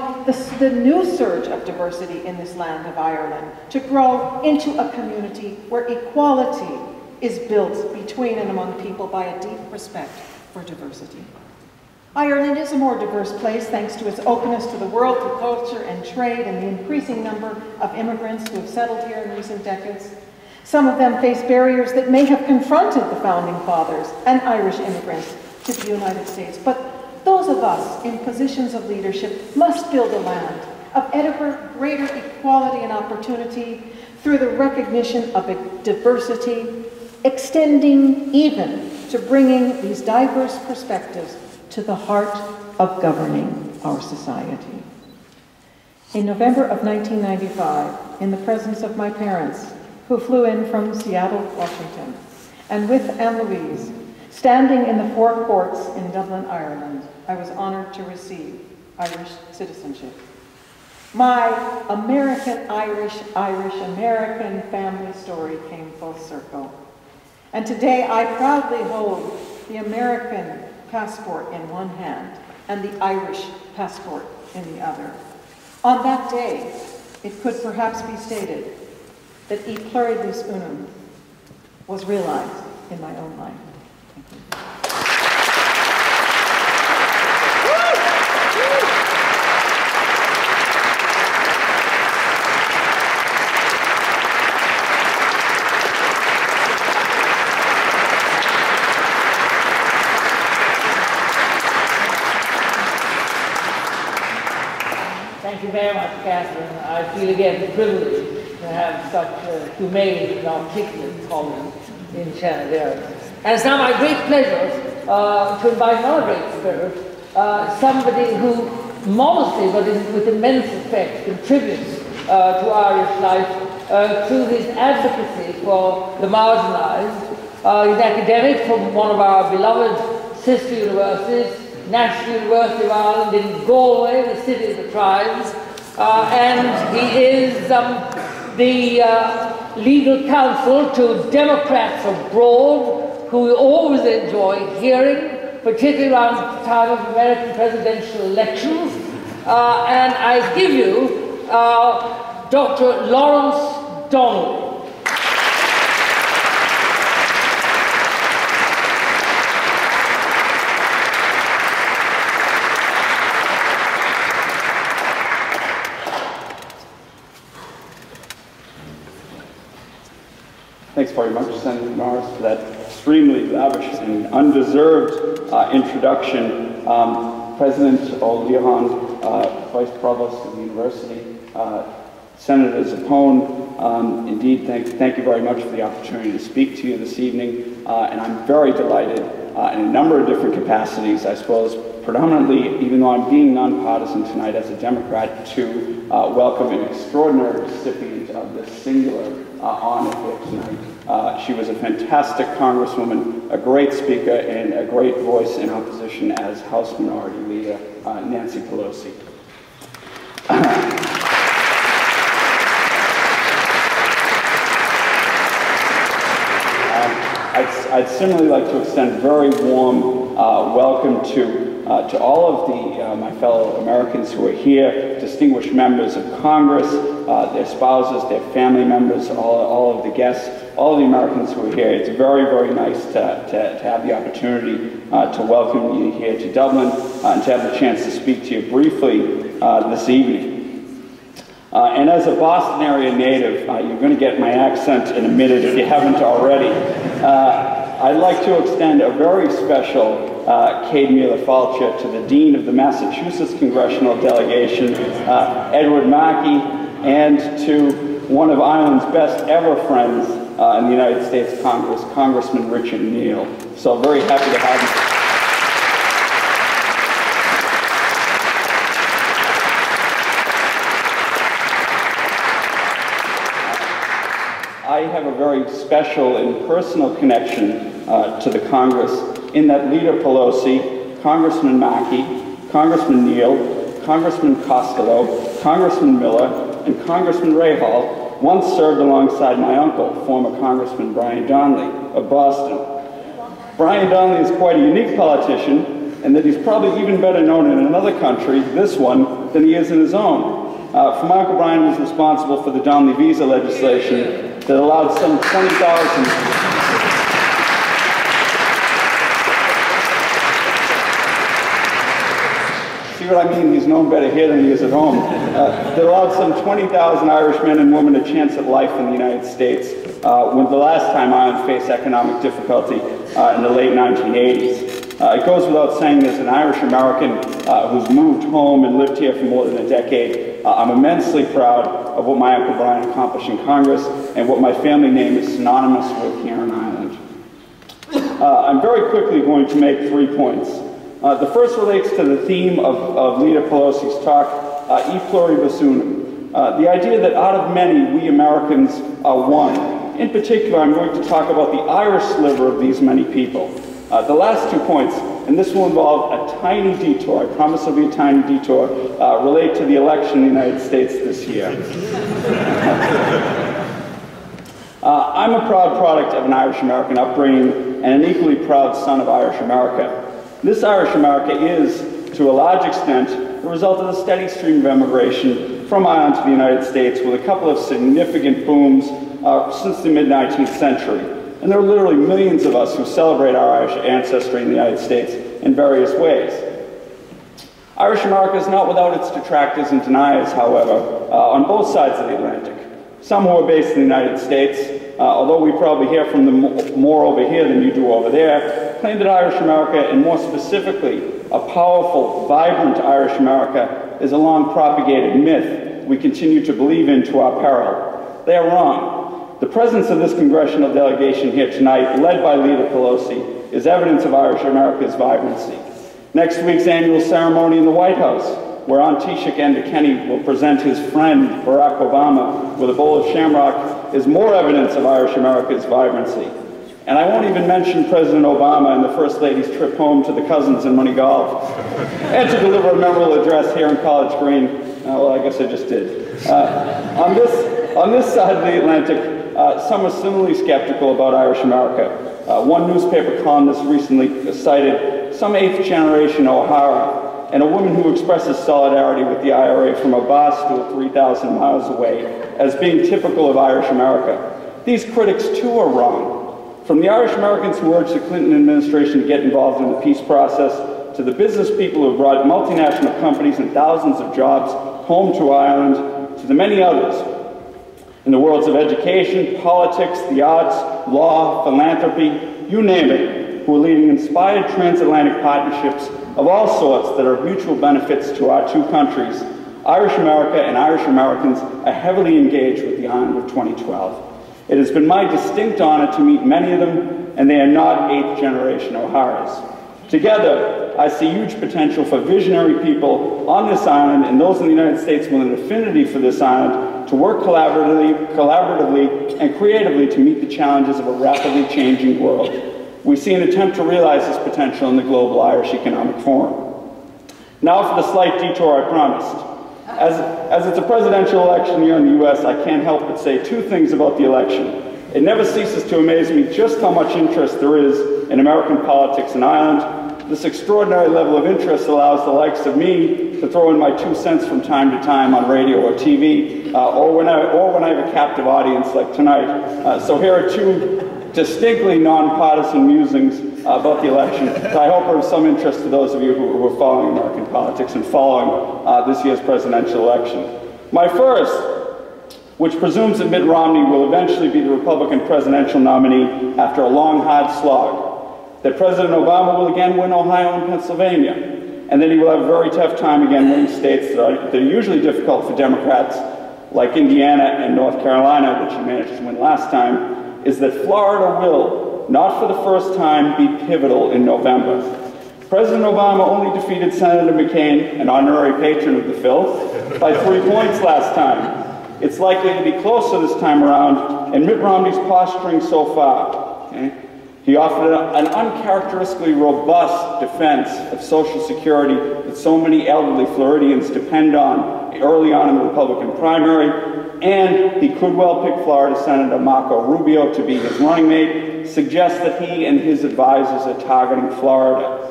the new surge of diversity in this land of Ireland to grow into a community where equality is built between and among people by a deep respect for diversity. Ireland is a more diverse place thanks to its openness to the world through culture and trade and the increasing number of immigrants who have settled here in recent decades. Some of them face barriers that may have confronted the Founding Fathers and Irish immigrants to the United States. But those of us in positions of leadership must build a land of ever greater equality and opportunity through the recognition of diversity, extending even to bringing these diverse perspectives to the heart of governing our society. In November of 1995, in the presence of my parents, who flew in from Seattle, Washington, and with Anne-Louise, standing in the Four Courts in Dublin, Ireland, I was honored to receive Irish citizenship. My Irish-American family story came full circle. And today I proudly hold the American passport in one hand and the Irish passport in the other. On that day, it could perhaps be stated that E Pluribus Unum was realized in my own life. Thank you. Thank you very much, Catherine. I feel again privileged to have such a humane and articulate colleague in Shenandoah. And it's now my great pleasure to invite another great spirit, somebody who modestly but with immense effect contributes to Irish life through his advocacy for the marginalised. He's an academic from one of our beloved sister universities, National University of Ireland in Galway, the city of the tribes, and he is the legal counsel to Democrats abroad, who we always enjoy hearing, particularly around the time of American presidential elections. And I give you Dr. Lawrence Donnelly. Thanks very much, Senator Norris, for that extremely lavish and undeserved introduction. President Eoin, Vice-Provost of the University, Senator Zappone, indeed, thank you very much for the opportunity to speak to you this evening, and I'm very delighted in a number of different capacities, I suppose, predominantly, even though I'm being nonpartisan tonight as a Democrat, to welcome an extraordinary recipient of this singular honor here tonight. She was a fantastic Congresswoman, a great speaker, and a great voice in opposition as House Minority Leader, Nancy Pelosi. I'd similarly like to extend a very warm welcome to all of my fellow Americans who are here, distinguished members of Congress, their spouses, their family members, all of the guests, all of the Americans who are here. It's very, very nice to have the opportunity to welcome you here to Dublin and to have the chance to speak to you briefly this evening. And as a Boston area native, you're going to get my accent in a minute if you haven't already. I'd like to extend a very special Cade Mila Falcha to the Dean of the Massachusetts Congressional Delegation, Edward Markey, and to one of Ireland's best ever friends in the United States Congress, Congressman Richard Neal. So very happy to have you. I have a very special and personal connection to the Congress in that Leader Pelosi, Congressman Markey, Congressman Neal, Congressman Costello, Congressman Miller, and Congressman Rahall once served alongside my uncle, former Congressman Brian Donnelly of Boston. Brian Donnelly is quite a unique politician, and that he's probably even better known in another country, this one, than he is in his own. For my uncle Brian was responsible for the Donnelly visa legislation that allowed some 20,000 See what I mean? He's known better here than he is at home. That allowed some 20,000 Irish men and women a chance at life in the United States when the last time Ireland faced economic difficulty in the late 1980s. It goes without saying, as an Irish American who's moved home and lived here for more than a decade, I'm immensely proud of what my Uncle Brian accomplished in Congress and what my family name is synonymous with here in Ireland. I'm very quickly going to make 3 points. The first relates to the theme of Leader Pelosi's talk, E Pluribus Unum. The idea that out of many, we Americans are one. In particular, I'm going to talk about the Irish sliver of these many people. The last 2 points, and this will involve a tiny detour, I promise it'll be a tiny detour, relate to the election in the United States this year. I'm a proud product of an Irish-American upbringing and an equally proud son of Irish America. This Irish America is, to a large extent, the result of the steady stream of immigration from Ireland to the United States with a couple of significant booms since the mid-19th century. And there are literally millions of us who celebrate our Irish ancestry in the United States in various ways. Irish America is not without its detractors and deniers, however, on both sides of the Atlantic. Some who are based in the United States, although we probably hear from them more over here than you do over there, claim that Irish America, and more specifically, a powerful, vibrant Irish America, is a long-propagated myth we continue to believe in to our peril. They are wrong. The presence of this congressional delegation here tonight, led by Leader Pelosi, is evidence of Irish America's vibrancy. Next week's annual ceremony in the White House, where Taoiseach Enda Kenny will present his friend Barack Obama with a bowl of shamrock, is more evidence of Irish America's vibrancy. And I won't even mention President Obama and the First Lady's trip home to the cousins in Moneygall, and to deliver a memorable address here in College Green. Well, I guess I just did. On this side of the Atlantic, some are similarly skeptical about Irish America. One newspaper columnist recently cited some 8th-generation O'Hara and a woman who expresses solidarity with the IRA from a bar stool 3,000 miles away as being typical of Irish America. These critics, too, are wrong. From the Irish Americans who urged the Clinton administration to get involved in the peace process, to the business people who brought multinational companies and thousands of jobs home to Ireland, to the many others in the worlds of education, politics, the arts, law, philanthropy, you name it, who are leading inspired transatlantic partnerships of all sorts that are of mutual benefits to our two countries. Irish America and Irish Americans are heavily engaged with the island of 2012. It has been my distinct honor to meet many of them, and they are not 8th-generation O'Haras. Together, I see huge potential for visionary people on this island and those in the United States with an affinity for this island to work collaboratively and creatively to meet the challenges of a rapidly changing world. We see an attempt to realize this potential in the Global Irish Economic Forum. Now for the slight detour I promised. As it's a presidential election year in the U.S., I can't help but say two things about the election. It never ceases to amaze me just how much interest there is in American politics in Ireland. This extraordinary level of interest allows the likes of me to throw in my 2 cents from time to time on radio or TV, or when I have a captive audience like tonight. So here are two distinctly nonpartisan musings about the election that I hope are of some interest to those of you who are following American politics and following this year's presidential election. My first, which presumes that Mitt Romney will eventually be the Republican presidential nominee after a long, hard slog, that President Obama will again win Ohio and Pennsylvania, and then he will have a very tough time again winning states that are usually difficult for Democrats, like Indiana and North Carolina, which he managed to win last time, is that Florida will, not for the first time, be pivotal in November. President Obama only defeated Senator McCain, an honorary patron of the Phil, by 3 points last time. It's likely to be closer this time around, and Mitt Romney's posturing so far. Okay? He offered an uncharacteristically robust defense of Social Security that so many elderly Floridians depend on early on in the Republican primary, and he could well pick Florida Senator Marco Rubio to be his running mate, suggests that he and his advisors are targeting Florida.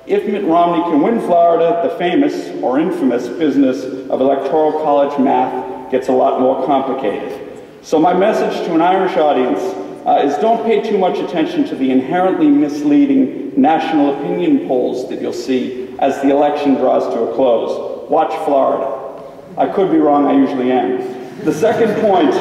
If Mitt Romney can win Florida, the famous or infamous business of electoral college math gets a lot more complicated. So my message to an Irish audience is don't pay too much attention to the inherently misleading national opinion polls that you'll see as the election draws to a close. Watch Florida. I could be wrong, I usually am. The second point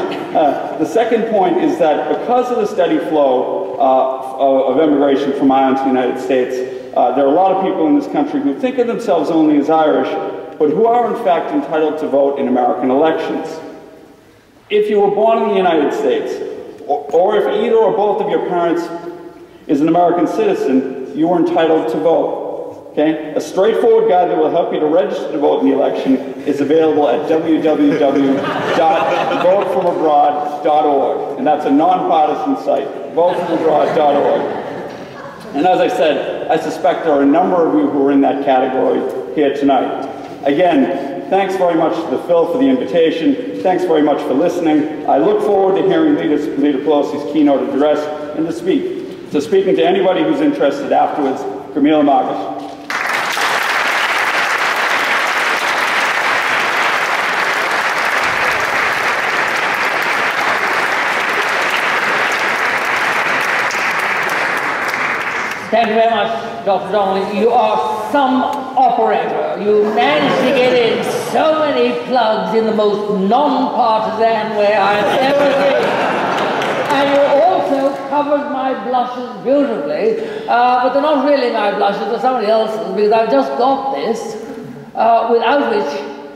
is that because of the steady flow of immigration from Ireland to the United States, there are a lot of people in this country who think of themselves only as Irish, but who are in fact entitled to vote in American elections. If you were born in the United States, or if either or both of your parents is an American citizen, you are entitled to vote. Okay? A straightforward guide that will help you to register to vote in the election is available at www.votefromabroad.org. And that's a nonpartisan site, votefromabroad.org. And as I said, I suspect there are a number of you who are in that category here tonight. Again, thanks very much to the Phil for the invitation. Thanks very much for listening. I look forward to hearing Leader Pelosi's keynote address and to speaking to anybody who's interested afterwards. Camille Marcus. Thank you very much, Dr. Donnelly. You are some operator. You managed to get in so many plugs in the most non-partisan way I've ever seen. And you also covered my blushes beautifully, but they're not really my blushes, they're somebody else's, because I've just got this, without which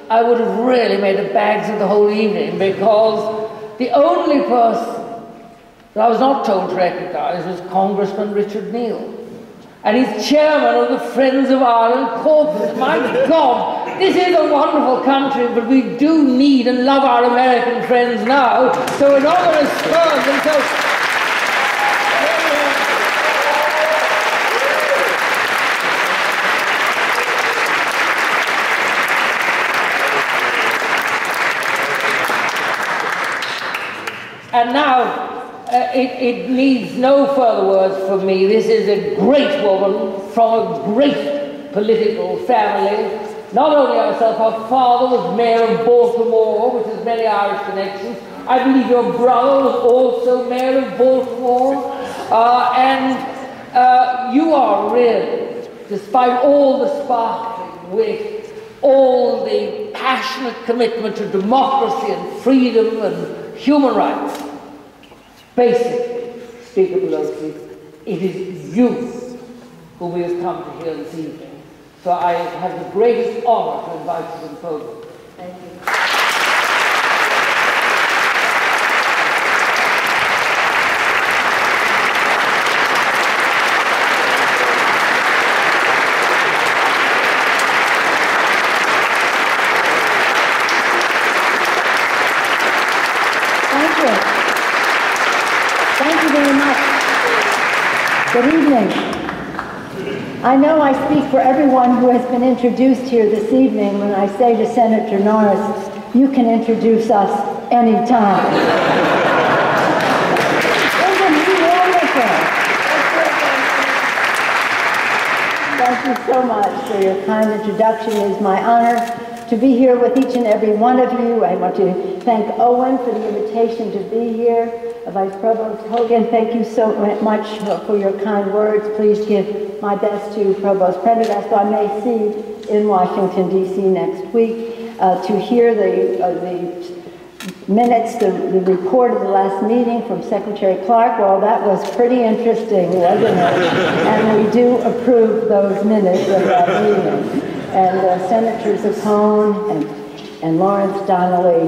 I would have really made a bags of the whole evening, because the only person that I was not told to recognise was Congressman Richard Neal. And he's chairman of the Friends of Ireland Caucus. My God, this is a wonderful country, but we do need and love our American friends now, so we're not going to spurn them. So and now, it needs no further words from me. This is a great woman from a great political family. Not only herself, her father was mayor of Baltimore, which has many Irish connections. I believe your brother was also mayor of Baltimore. And you are really, despite all the sparkling wit, all the passionate commitment to democracy and freedom and human rights, basically, Speaker Pelosi, it is you whom we have come to hear this evening. So I have the greatest honor to invite you to the podium. Thank you. Thank you very much. Good evening. I know I speak for everyone who has been introduced here this evening when I say to Senator Norris, you can introduce us anytime. Isn't he wonderful? Thank you so much for your kind introduction. It is my honor to be here with each and every one of you. I want to thank Eoin for the invitation to be here. Vice-Provost Hogan, thank you so much for your kind words. Please give my best to Provost Prendergast, who I may see in Washington, D.C. next week, to hear the minutes, the report of the last meeting from Secretary Clark. Well, that was pretty interesting, wasn't it? And we do approve those minutes of that meeting. And Senator Zappone and Lawrence Donnelly,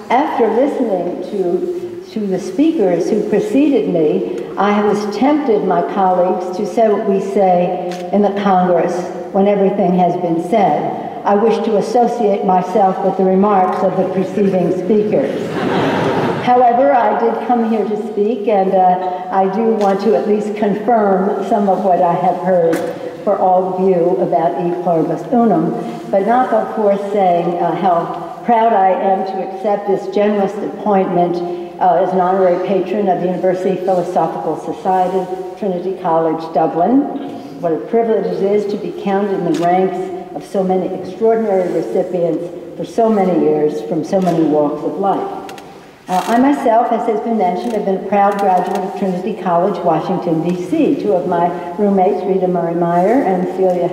after listening to the speakers who preceded me, I was tempted, my colleagues, to say what we say in the Congress when everything has been said. I wish to associate myself with the remarks of the preceding speakers. However, I did come here to speak, and I do want to at least confirm some of what I have heard for all of you about Pluribus Unum, but not, of course, saying how proud I am to accept this generous appointment as an honorary patron of the University Philosophical Society, Trinity College, Dublin. What a privilege it is to be counted in the ranks of so many extraordinary recipients for so many years from so many walks of life. I myself, as has been mentioned, have been a proud graduate of Trinity College, Washington, D.C. Two of my roommates, Rita Murray-Meyer and Celia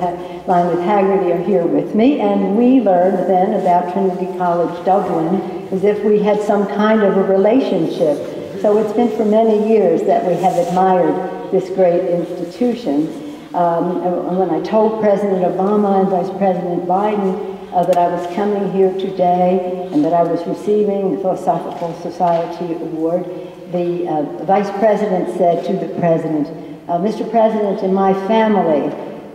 Lyndwood-Haggerty, are here with me, and we learned then about Trinity College, Dublin, as if we had some kind of a relationship. So it's been for many years that we have admired this great institution. And when I told President Obama and Vice President Biden that I was coming here today and that I was receiving the Philosophical Society Award, the Vice President said to the President, Mr. President, in my family,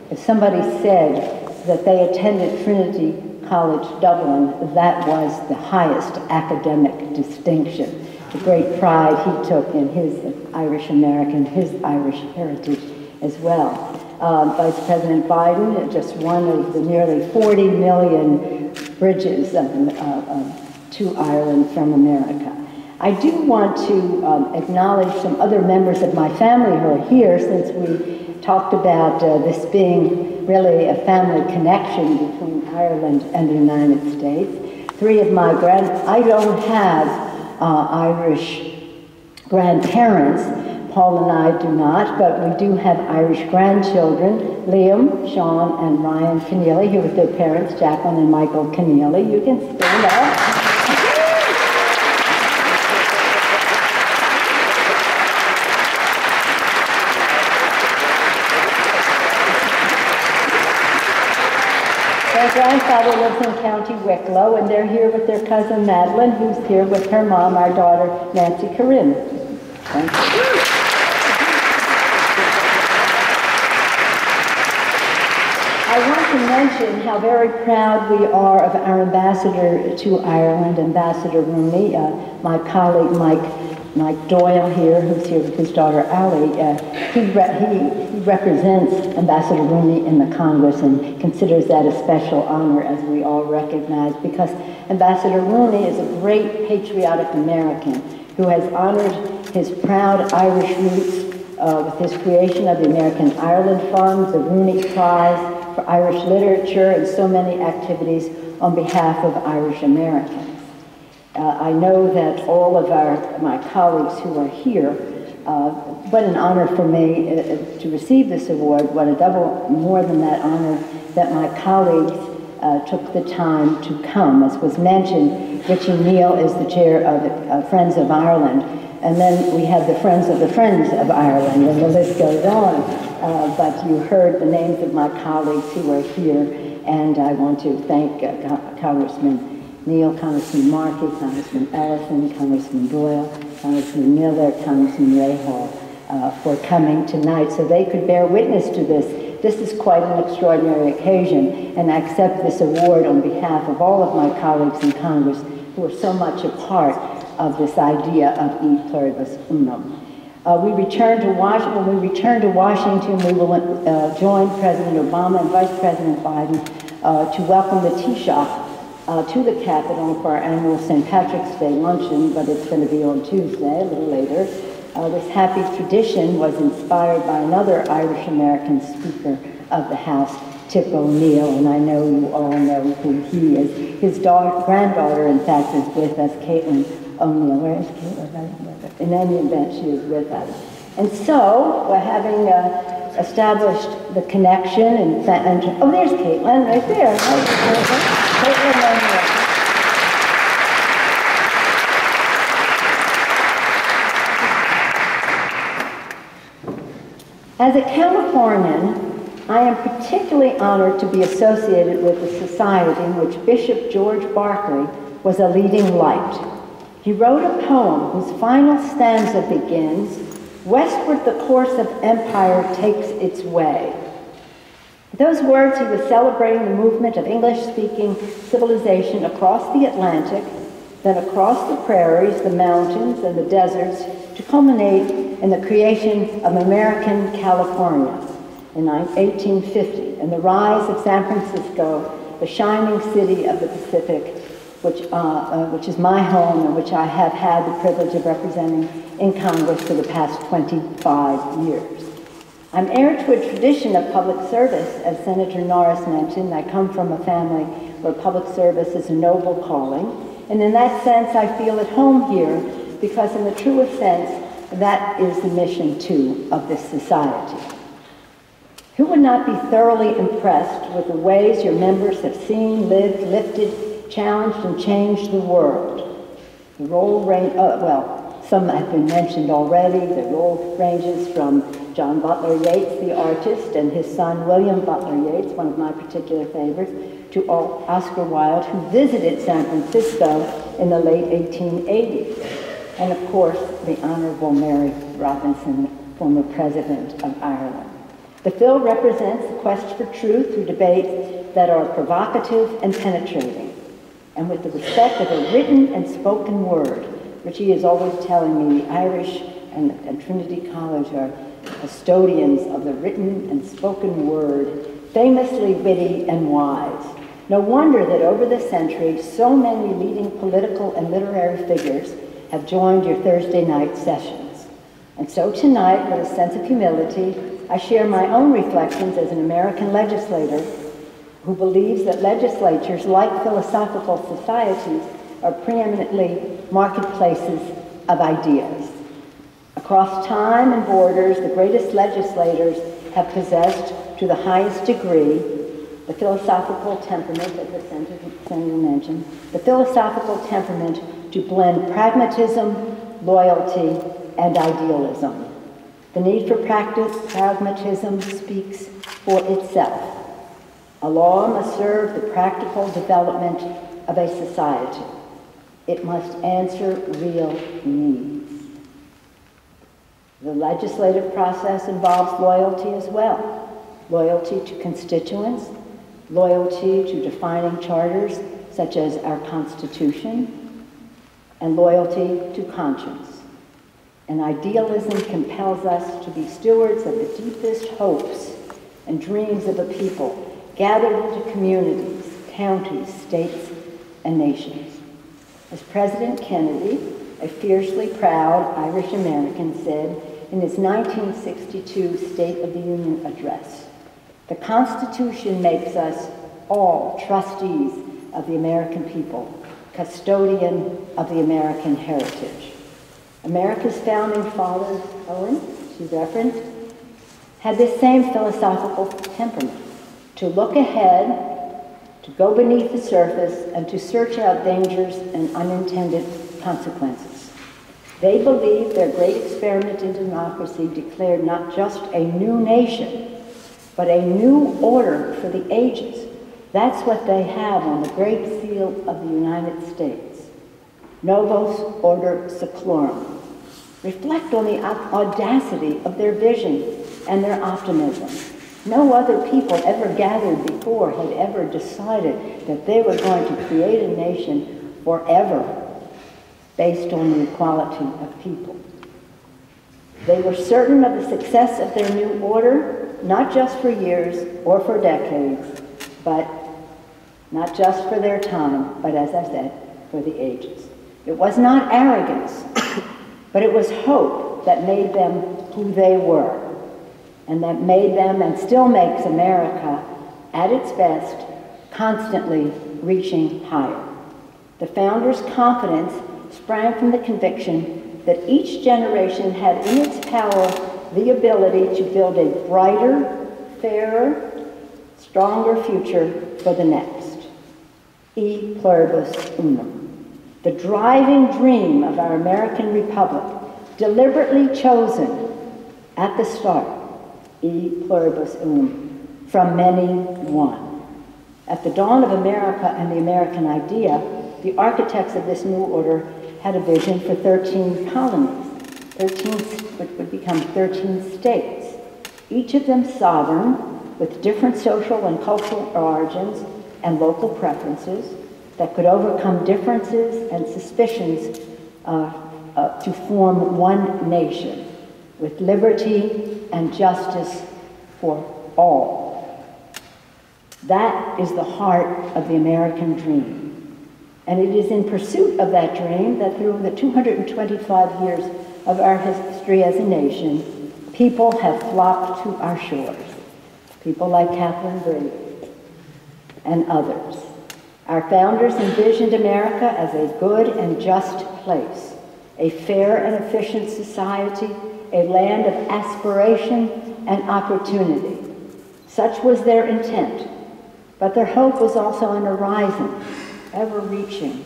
if somebody said that they attended Trinity College, Dublin, that was the highest academic distinction. The great pride he took in his Irish American, his Irish heritage as well. Vice President Biden, just one of the nearly 40 million bridges to Ireland from America. I do want to acknowledge some other members of my family who are here, since we talked about this being really a family connection between Ireland and the United States. Three of my I don't have Irish grandparents, Paul and I do not, but we do have Irish grandchildren, Liam, Sean, and Ryan Keneally, here with their parents, Jacqueline and Michael Keneally. You can stand up. Their grandfather lives in County Wicklow, and they're here with their cousin Madeline, who's here with her mom, our daughter Nancy Corinne. Thank you. I want to mention how very proud we are of our ambassador to Ireland, Ambassador Rooney. My colleague Mike Doyle here, who's here with his daughter Ali, he represents Ambassador Rooney in the Congress and considers that a special honor, as we all recognize, because Ambassador Rooney is a great patriotic American who has honored his proud Irish roots with his creation of the American Ireland Fund, the Rooney Prize for Irish Literature, and so many activities on behalf of Irish Americans. I know that all of my colleagues who are here, what an honor for me to receive this award, what a double more than that honor that my colleagues took the time to come. As was mentioned, Richie Neal is the chair of Friends of Ireland, and then we have the Friends of Ireland, and the list goes on. But you heard the names of my colleagues who are here, and I want to thank Congressman Neal, Congressman Markey, Congressman Ellison, Congressman Doyle, Congressman Miller, Congressman Rahall for coming tonight so they could bear witness to this. This is quite an extraordinary occasion, and I accept this award on behalf of all of my colleagues in Congress who are so much a part of this idea of E Pluribus Unum. When we return to Washington, we will join President Obama and Vice President Biden to welcome the Taoiseach to the Capitol for our annual St. Patrick's Day luncheon, but it's going to be on Tuesday, a little later. This happy tradition was inspired by another Irish-American Speaker of the House, Tip O'Neill, and I know you all know who he is. His granddaughter, in fact, is with us, Caitlin O'Neill. Where is Caitlin? In any event, she is with us. And so, we're having established the connection, and oh, there's Caitlin, right there. Caitlin O'Neill. As a Californian, I am particularly honored to be associated with a society in which Bishop George Berkeley was a leading light. He wrote a poem whose final stanza begins, "Westward the course of empire takes its way." With those words, he was celebrating the movement of English-speaking civilization across the Atlantic, then across the prairies, the mountains, and the deserts, to culminate in the creation of American California in 1850, and the rise of San Francisco, the shining city of the Pacific, which is my home and which I have had the privilege of representing in Congress for the past 25 years. I'm heir to a tradition of public service, as Senator Norris mentioned. I come from a family where public service is a noble calling, and in that sense I feel at home here, because in the truest sense, that is the mission, too, of this society. Who would not be thoroughly impressed with the ways your members have seen, lived, lifted, challenged, and changed the world? The role some have been mentioned already. The role ranges from John Butler Yeats, the artist, and his son William Butler Yeats, one of my particular favorites, to Oscar Wilde, who visited San Francisco in the late 1880s. And of course, the Honorable Mary Robinson, former President of Ireland. The film represents the quest for truth through debates that are provocative and penetrating, and with the respect of a written and spoken word. Richie is always telling me the Irish and Trinity College are custodians of the written and spoken word, famously witty and wise. No wonder that over the centuries, so many leading political and literary figures have joined your Thursday night sessions. And so tonight, with a sense of humility, I share my own reflections as an American legislator who believes that legislatures, like philosophical societies, are preeminently marketplaces of ideas. Across time and borders, the greatest legislators have possessed to the highest degree the philosophical temperament, as the Senator mentioned, the philosophical temperament to blend pragmatism, loyalty, and idealism. The need for pragmatism speaks for itself. A law must serve the practical development of a society. It must answer real needs. The legislative process involves loyalty as well. Loyalty to constituents, loyalty to defining charters such as our Constitution, and loyalty to conscience. And idealism compels us to be stewards of the deepest hopes and dreams of a people gathered into communities, counties, states, and nations. As President Kennedy, a fiercely proud Irish American, said in his 1962 State of the Union address, "The Constitution makes us all trustees of the American people, custodian of the American heritage." America's founding fathers, Eoin, she's referenced, had this same philosophical temperament, to look ahead, to go beneath the surface, and to search out dangers and unintended consequences. They believed their great experiment in democracy declared not just a new nation, but a new order for the ages. That's what they have on the Great Seal of the United States. Novos Order Seclorum. Reflect on the audacity of their vision and their optimism. No other people ever gathered before had ever decided that they were going to create a nation forever based on the equality of people. They were certain of the success of their new order, not just for years or for decades, but not just for their time, but as I said, for the ages. It was not arrogance, but it was hope that made them who they were, and that made them and still makes America, at its best, constantly reaching higher. The founders' confidence sprang from the conviction that each generation had in its power the ability to build a brighter, fairer, stronger future for the next. E Pluribus Unum. The driving dream of our American Republic, deliberately chosen at the start, E Pluribus Unum, from many one. At the dawn of America and the American idea, the architects of this new order had a vision for 13 colonies, 13 which would become 13 states, each of them sovereign, with different social and cultural origins and local preferences that could overcome differences and suspicions to form one nation with liberty and justice for all. That is the heart of the American dream. And it is in pursuit of that dream that through the 225 years of our history as a nation, people have flocked to our shores. People like Catherine Zappone and others. Our founders envisioned America as a good and just place, a fair and efficient society, a land of aspiration and opportunity. Such was their intent, but their hope was also on the horizon, ever reaching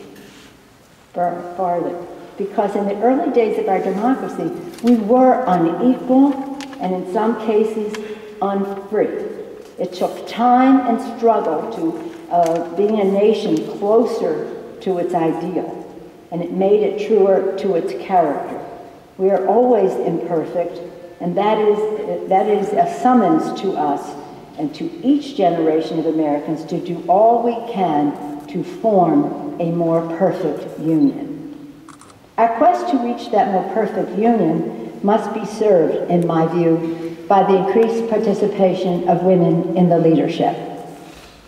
farther. Because in the early days of our democracy, we were unequal and in some cases unfree. It took time and struggle to being a nation closer to its ideal, and it made it truer to its character. We are always imperfect, and that is a summons to us and to each generation of Americans to do all we can to form a more perfect union. Our quest to reach that more perfect union must be served, in my view, by the increased participation of women in the leadership.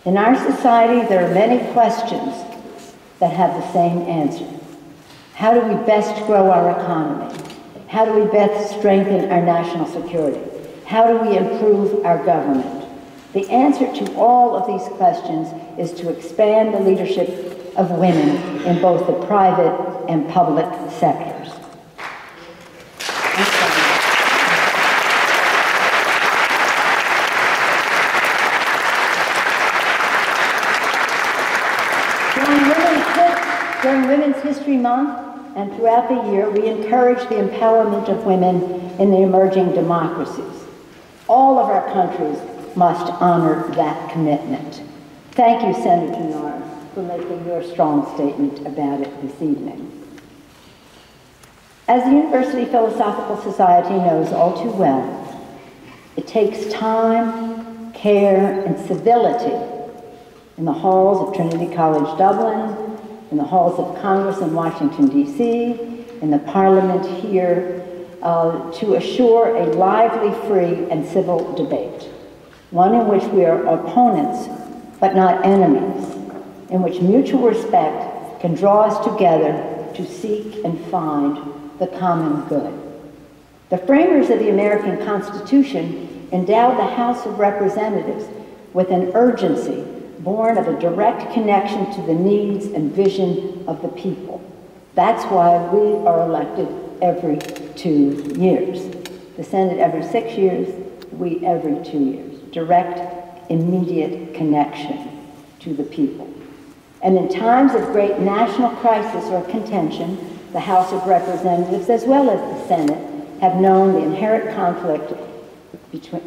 In our society, there are many questions that have the same answer. How do we best grow our economy? How do we best strengthen our national security? How do we improve our government? The answer to all of these questions is to expand the leadership of women in both the private and public sectors. During Women's History Month and throughout the year, we encourage the empowerment of women in the emerging democracies. All of our countries must honor that commitment. Thank you, Senator Norris, for making your strong statement about it this evening. As the University Philosophical Society knows all too well, it takes time, care, and civility in the halls of Trinity College, Dublin, in the halls of Congress in Washington, D.C., in the Parliament here, to assure a lively, free, and civil debate, one in which we are opponents but not enemies, in which mutual respect can draw us together to seek and find the common good. The framers of the American Constitution endowed the House of Representatives with an urgency born of a direct connection to the needs and vision of the people. That's why we are elected every 2 years. The Senate every 6 years, we every 2 years. Direct, immediate connection to the people. And in times of great national crisis or contention, the House of Representatives, as well as the Senate, have known the inherent conflict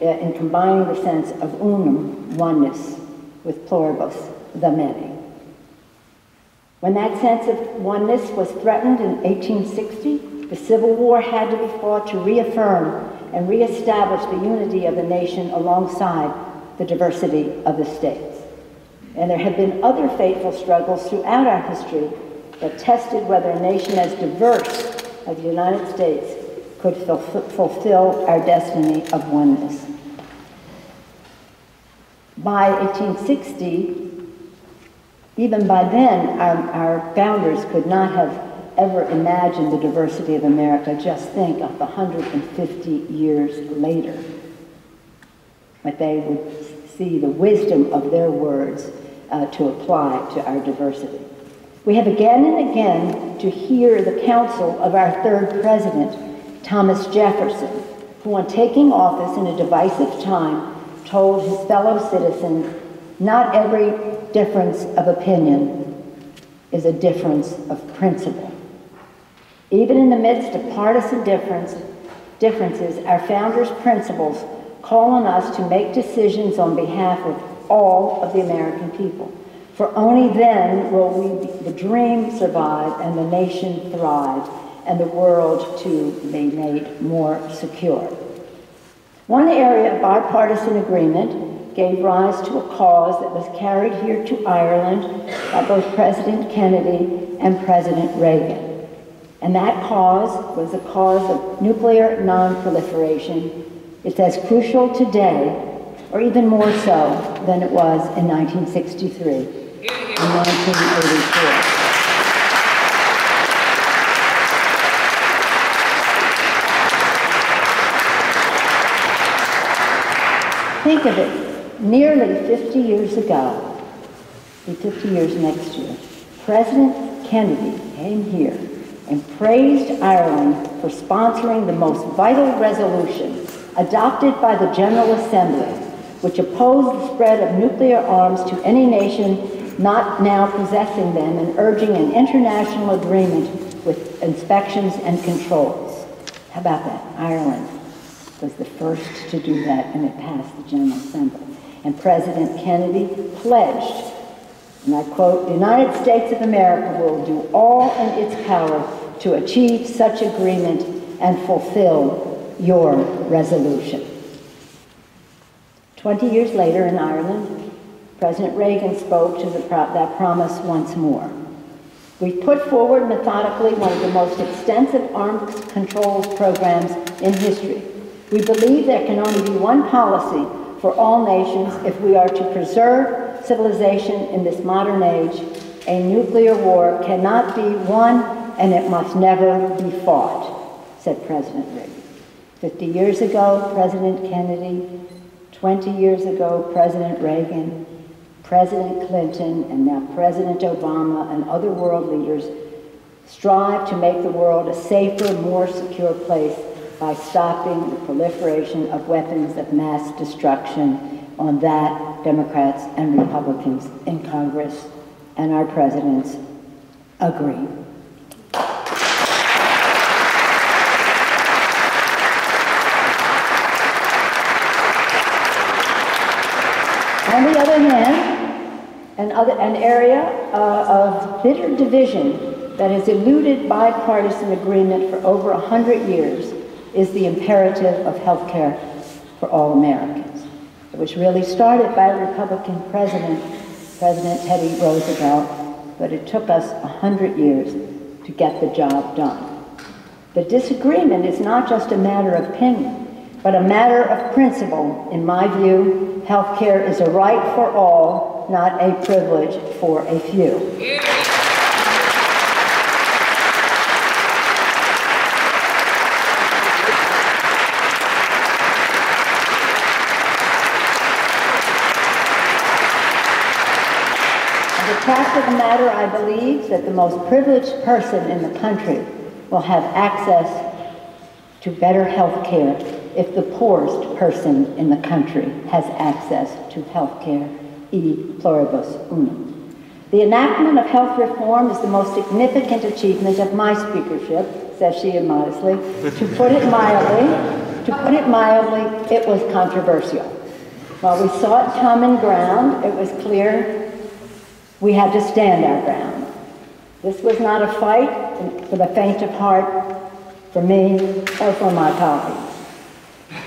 in combining the sense of unum, oneness, with pluribus, the many. When that sense of oneness was threatened in 1860, the Civil War had to be fought to reaffirm and reestablish the unity of the nation alongside the diversity of the states. And there have been other fateful struggles throughout our history that tested whether a nation as diverse as the United States could fulfill our destiny of oneness. By 1860, even by then, our founders could not have ever imagined the diversity of America. Just think of 150 years later, but they would see the wisdom of their words to apply to our diversity. We have again and again to hear the counsel of our third president, Thomas Jefferson, who on taking office in a divisive time told his fellow citizens, not every difference of opinion is a difference of principle. Even in the midst of partisan differences, our founders' principles call on us to make decisions on behalf of all of the American people. For only then will the dream survive and the nation thrive and the world too be made more secure. One area of bipartisan agreement gave rise to a cause that was carried here to Ireland by both President Kennedy and President Reagan. And that cause was the cause of nuclear non-proliferation. It's as crucial today, or even more so, than it was in 1963 and 1984. Think of it, nearly 50 years ago, 50 years next year, President Kennedy came here and praised Ireland for sponsoring the most vital resolution adopted by the General Assembly, which opposed the spread of nuclear arms to any nation not now possessing them and urging an international agreement with inspections and controls. How about that? Ireland was the first to do that, and it passed the General Assembly. And President Kennedy pledged, and I quote, "The United States of America will do all in its power to achieve such agreement and fulfill your resolution." 20 years later in Ireland, President Reagan spoke to that promise once more. We've put forward methodically one of the most extensive arms control programs in history. We believe there can only be one policy for all nations if we are to preserve civilization in this modern age. A nuclear war cannot be won, and it must never be fought, said President Reagan. 50 years ago, President Kennedy, 20 years ago, President Reagan, President Clinton, and now President Obama and other world leaders strive to make the world a safer, more secure place by stopping the proliferation of weapons of mass destruction. On that, Democrats and Republicans in Congress and our presidents Agree. On the other hand, an area of bitter division that has eluded bipartisan agreement for over 100 years is the imperative of health care for all Americans. It was really started by a Republican president, President Teddy Roosevelt, but it took us 100 years to get the job done. The disagreement is not just a matter of opinion, but a matter of principle. In my view, health care is a right for all, not a privilege for a few. The fact of the matter, I believe that the most privileged person in the country will have access to better health care if the poorest person in the country has access to health care, Pluribus, Unum. The enactment of health reform is the most significant achievement of my speakership, says she immodestly. To put it mildly, it was controversial. While we sought common ground, it was clear we had to stand our ground. This was not a fight for the faint of heart, for me or for my colleagues.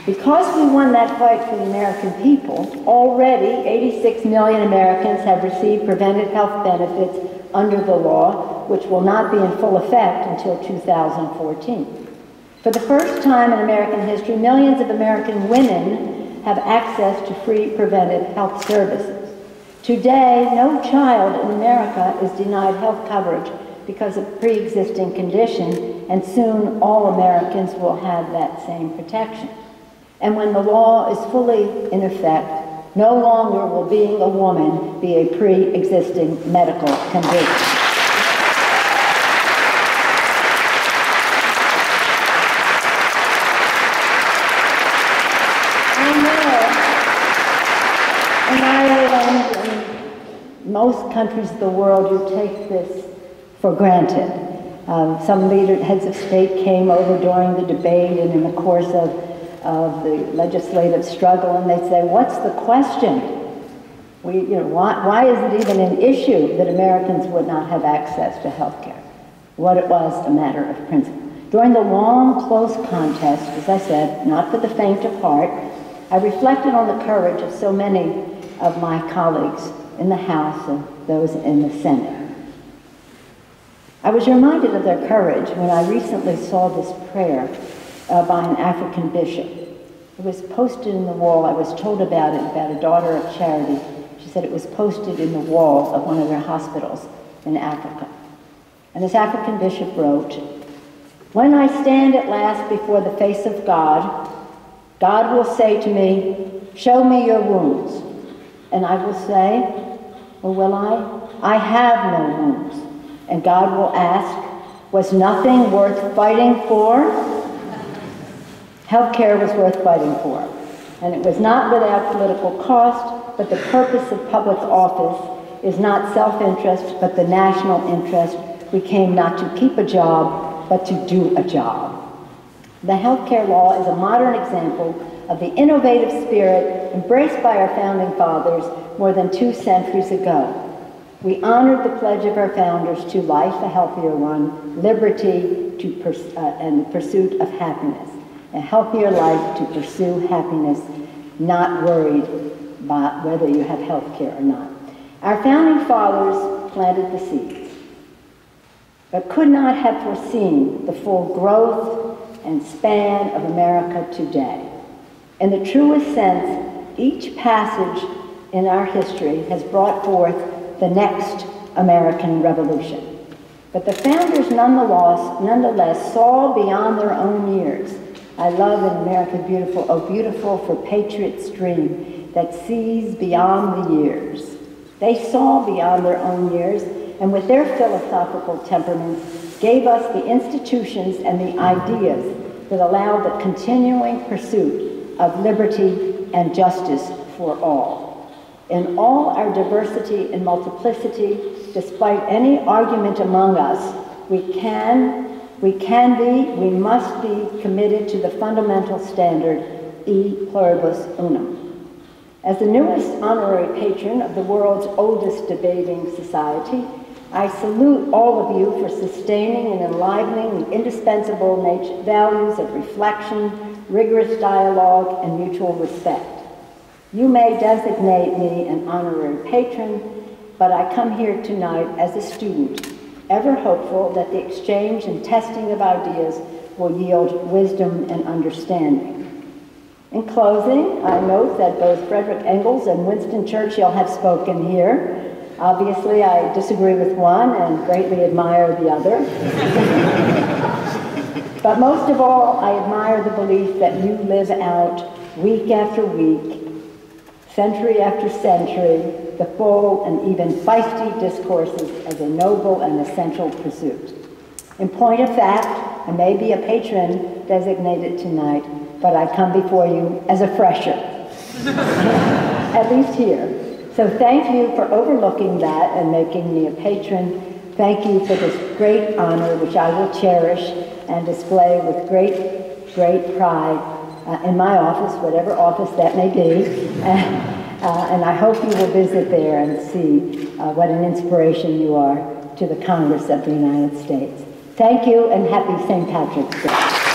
Because we won that fight for the American people, already 86 million Americans have received preventive health benefits under the law, which will not be in full effect until 2014. For the first time in American history, millions of American women have access to free preventive health services. Today, no child in America is denied health coverage because of pre-existing condition, and soon all Americans will have that same protection. And when the law is fully in effect, no longer will being a woman be a pre-existing medical condition. In Ireland and most countries of the world, you take this for granted. Some heads of state came over during the debate and in the course of the legislative struggle, and they'd say, what's the question? Why is it even an issue that Americans would not have access to health care? What it was, a matter of principle. During the long, close contest, as I said, not for the faint of heart, I reflected on the courage of so many of my colleagues in the House and those in the Senate. I was reminded of their courage when I recently saw this prayer by an African bishop. It was posted in the wall. I was told about it, about a daughter of charity. She said it was posted in the wall of one of their hospitals in Africa. And this African bishop wrote, "When I stand at last before the face of God, God will say to me, 'Show me your wounds.' And I will say, 'Well, will I? I have no wounds.' And God will ask, 'Was nothing worth fighting for?' Health care was worth fighting for, and it was not without political cost, but the purpose of public office is not self-interest, but the national interest. We came not to keep a job, but to do a job." The health care law is a modern example of the innovative spirit embraced by our founding fathers more than 2 centuries ago. We honored the pledge of our founders to life, a healthier one, liberty and pursuit of happiness. A healthier life to pursue happiness, not worried about whether you have health care or not. Our founding fathers planted the seeds, but could not have foreseen the full growth and span of America today. In the truest sense, each passage in our history has brought forth the next American Revolution. But the founders nonetheless saw beyond their own years. I love in America Beautiful, "Oh, beautiful for patriots' dream that sees beyond the years." They saw beyond their own years, and with their philosophical temperaments, gave us the institutions and the ideas that allow the continuing pursuit of liberty and justice for all. In all our diversity and multiplicity, despite any argument among us, we must be committed to the fundamental standard, E Pluribus Unum. As the newest honorary patron of the world's oldest debating society, I salute all of you for sustaining and enlivening the indispensable values of reflection, rigorous dialogue, and mutual respect. You may designate me an honorary patron, but I come here tonight as a student, ever hopeful that the exchange and testing of ideas will yield wisdom and understanding. In closing, I note that both Frederick Engels and Winston Churchill have spoken here. Obviously, I disagree with one and greatly admire the other. But most of all, I admire the belief that you live out week after week, century after century, the full and even feisty discourses as a noble and essential pursuit. In point of fact, I may be a patron designated tonight, but I come before you as a fresher, at least here. So thank you for overlooking that and making me a patron. Thank you for this great honor, which I will cherish and display with great, great pride in my office, whatever office that may be. And I hope you will visit there and see what an inspiration you are to the Congress of the United States. Thank you, and happy St. Patrick's Day.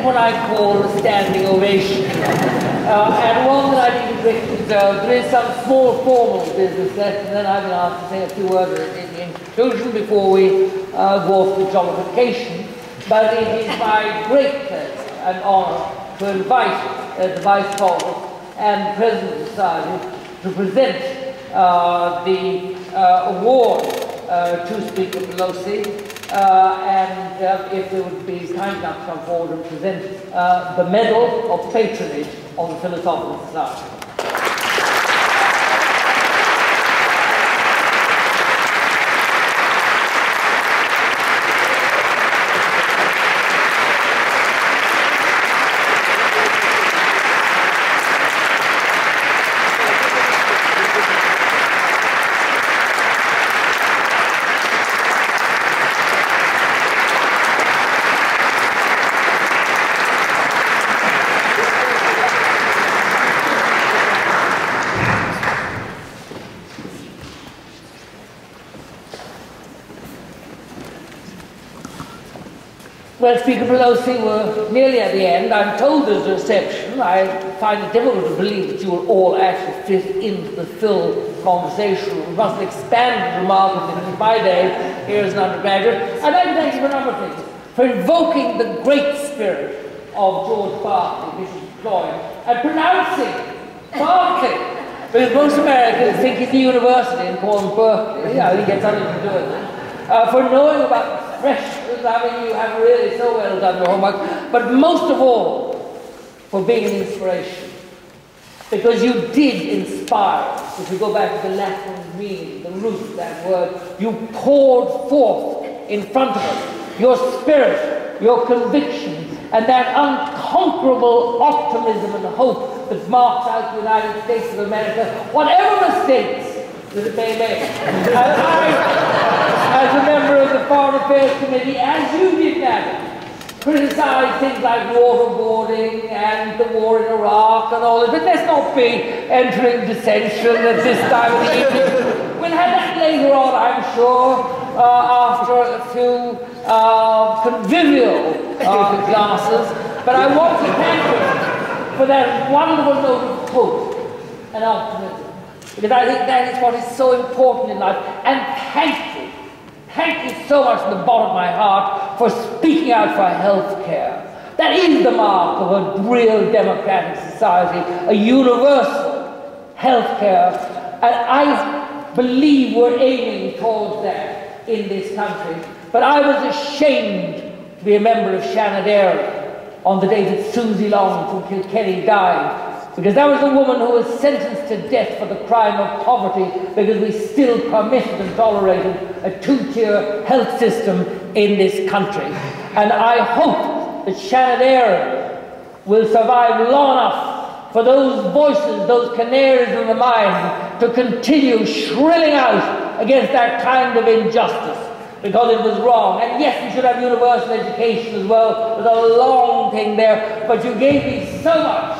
What I call a standing ovation. And one that I think is deserved. There is some small formal business left, and then I've been asked to say a few words in conclusion before we go off to jollification. But it is my great pleasure and honor to invite the Vice-Provost and President of the Society to present the award to Speaker Pelosi. And if they would be kind enough to come forward and present the Medal of Patronage of the Philosophical Society. Well, Speaker Pelosi, we're nearly at the end. I'm told there's a reception. I find it difficult to believe that you will all actually fit into the full conversation. We must have expanded remarkably since my day here as an undergraduate. I'd like to thank you for a number of things. For invoking the great spirit of George Berkeley, Bishop of Cloyne, and pronouncing Berkeley, because most Americans think he's the university and call him Berkeley. I think he gets nothing to do with it. For knowing about freshers, I mean, you have really so well done your homework, but most of all, for being an inspiration. Because you did inspire. If you go back to the Latin meaning, the root of that word, you poured forth in front of us your spirit, your convictions, and that unconquerable optimism and hope that marks out the United States of America, whatever mistakes that it may make. And I, as a member of the Foreign Affairs Committee, as you did, Madam, criticize things like waterboarding and the war in Iraq and all this, but let's not be entering dissension at this time of the evening. We'll have that later on, I'm sure, after a few convivial glasses. But I want to thank you for that wonderful note of hope and optimism, because I think that is what is so important in life. And thank you so much from the bottom of my heart for speaking out for health care. That is the mark of a real democratic society, a universal health care. And I believe we're aiming towards that in this country. But I was ashamed to be a member of Shannon on the day that Susie Long from Kilkenny died, because that was a woman who was sentenced to death for the crime of poverty, because we still permitted and tolerated a two-tier health system in this country. And I hope that Shannon will survive long enough for those voices, those canaries in the mine, to continue shrilling out against that kind of injustice, because it was wrong. And yes, we should have universal education as well. There's a long thing there, but you gave me so much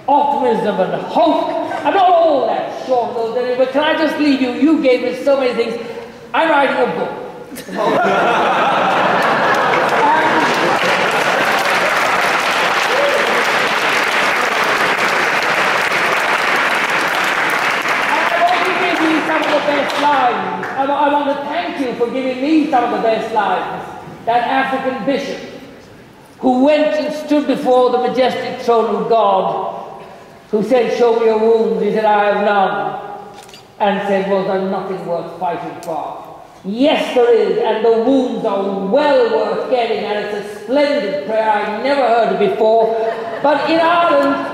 optimism and hope. I'm not all that short of those days, but can I just leave you? You gave me so many things. I'm writing a book. Best lines. I want to thank you for giving me some of the best lines. That African bishop who went and stood before the majestic throne of God, who said, "Show me your wounds." He said, "I have none." And said, "Was there nothing worth fighting for?" Yes, there is, and the wounds are well worth getting, and it's a splendid prayer. I never heard it before. But in Ireland,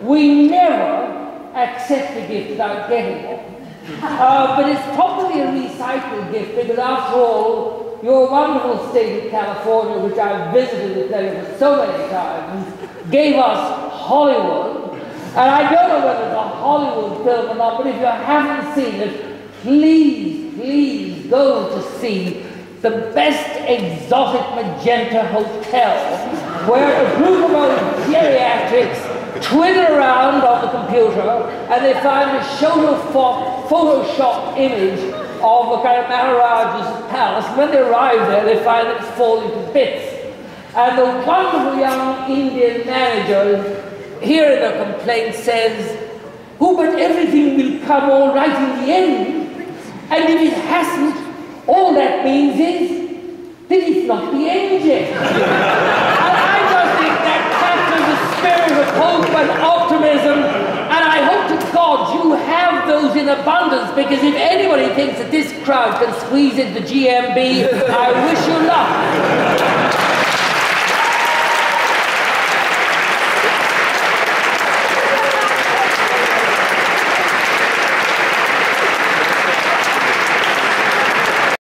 we never accept a gift without getting one. But it's probably a recycled gift, because after all, your wonderful state of California, which I've visited with them so many times, gave us Hollywood. And I don't know whether it's a Hollywood film or not, but if you haven't seen it, please go to see the best exotic magenta hotel, where a group of old geriatrics twiddle around on the computer and they find a Photoshop image of the kind of Maharaja's palace. And when they arrive there, they find it's falling to bits. And the wonderful young Indian manager, hearing the complaint, says, "Oh, but everything will come all right in the end. And if it hasn't, all that means is that it's not the end yet." And I just think that captures the spirit of hope and optimism, and I hope to God you have those in abundance, because if anybody thinks that this crowd can squeeze into GMB, I wish you luck.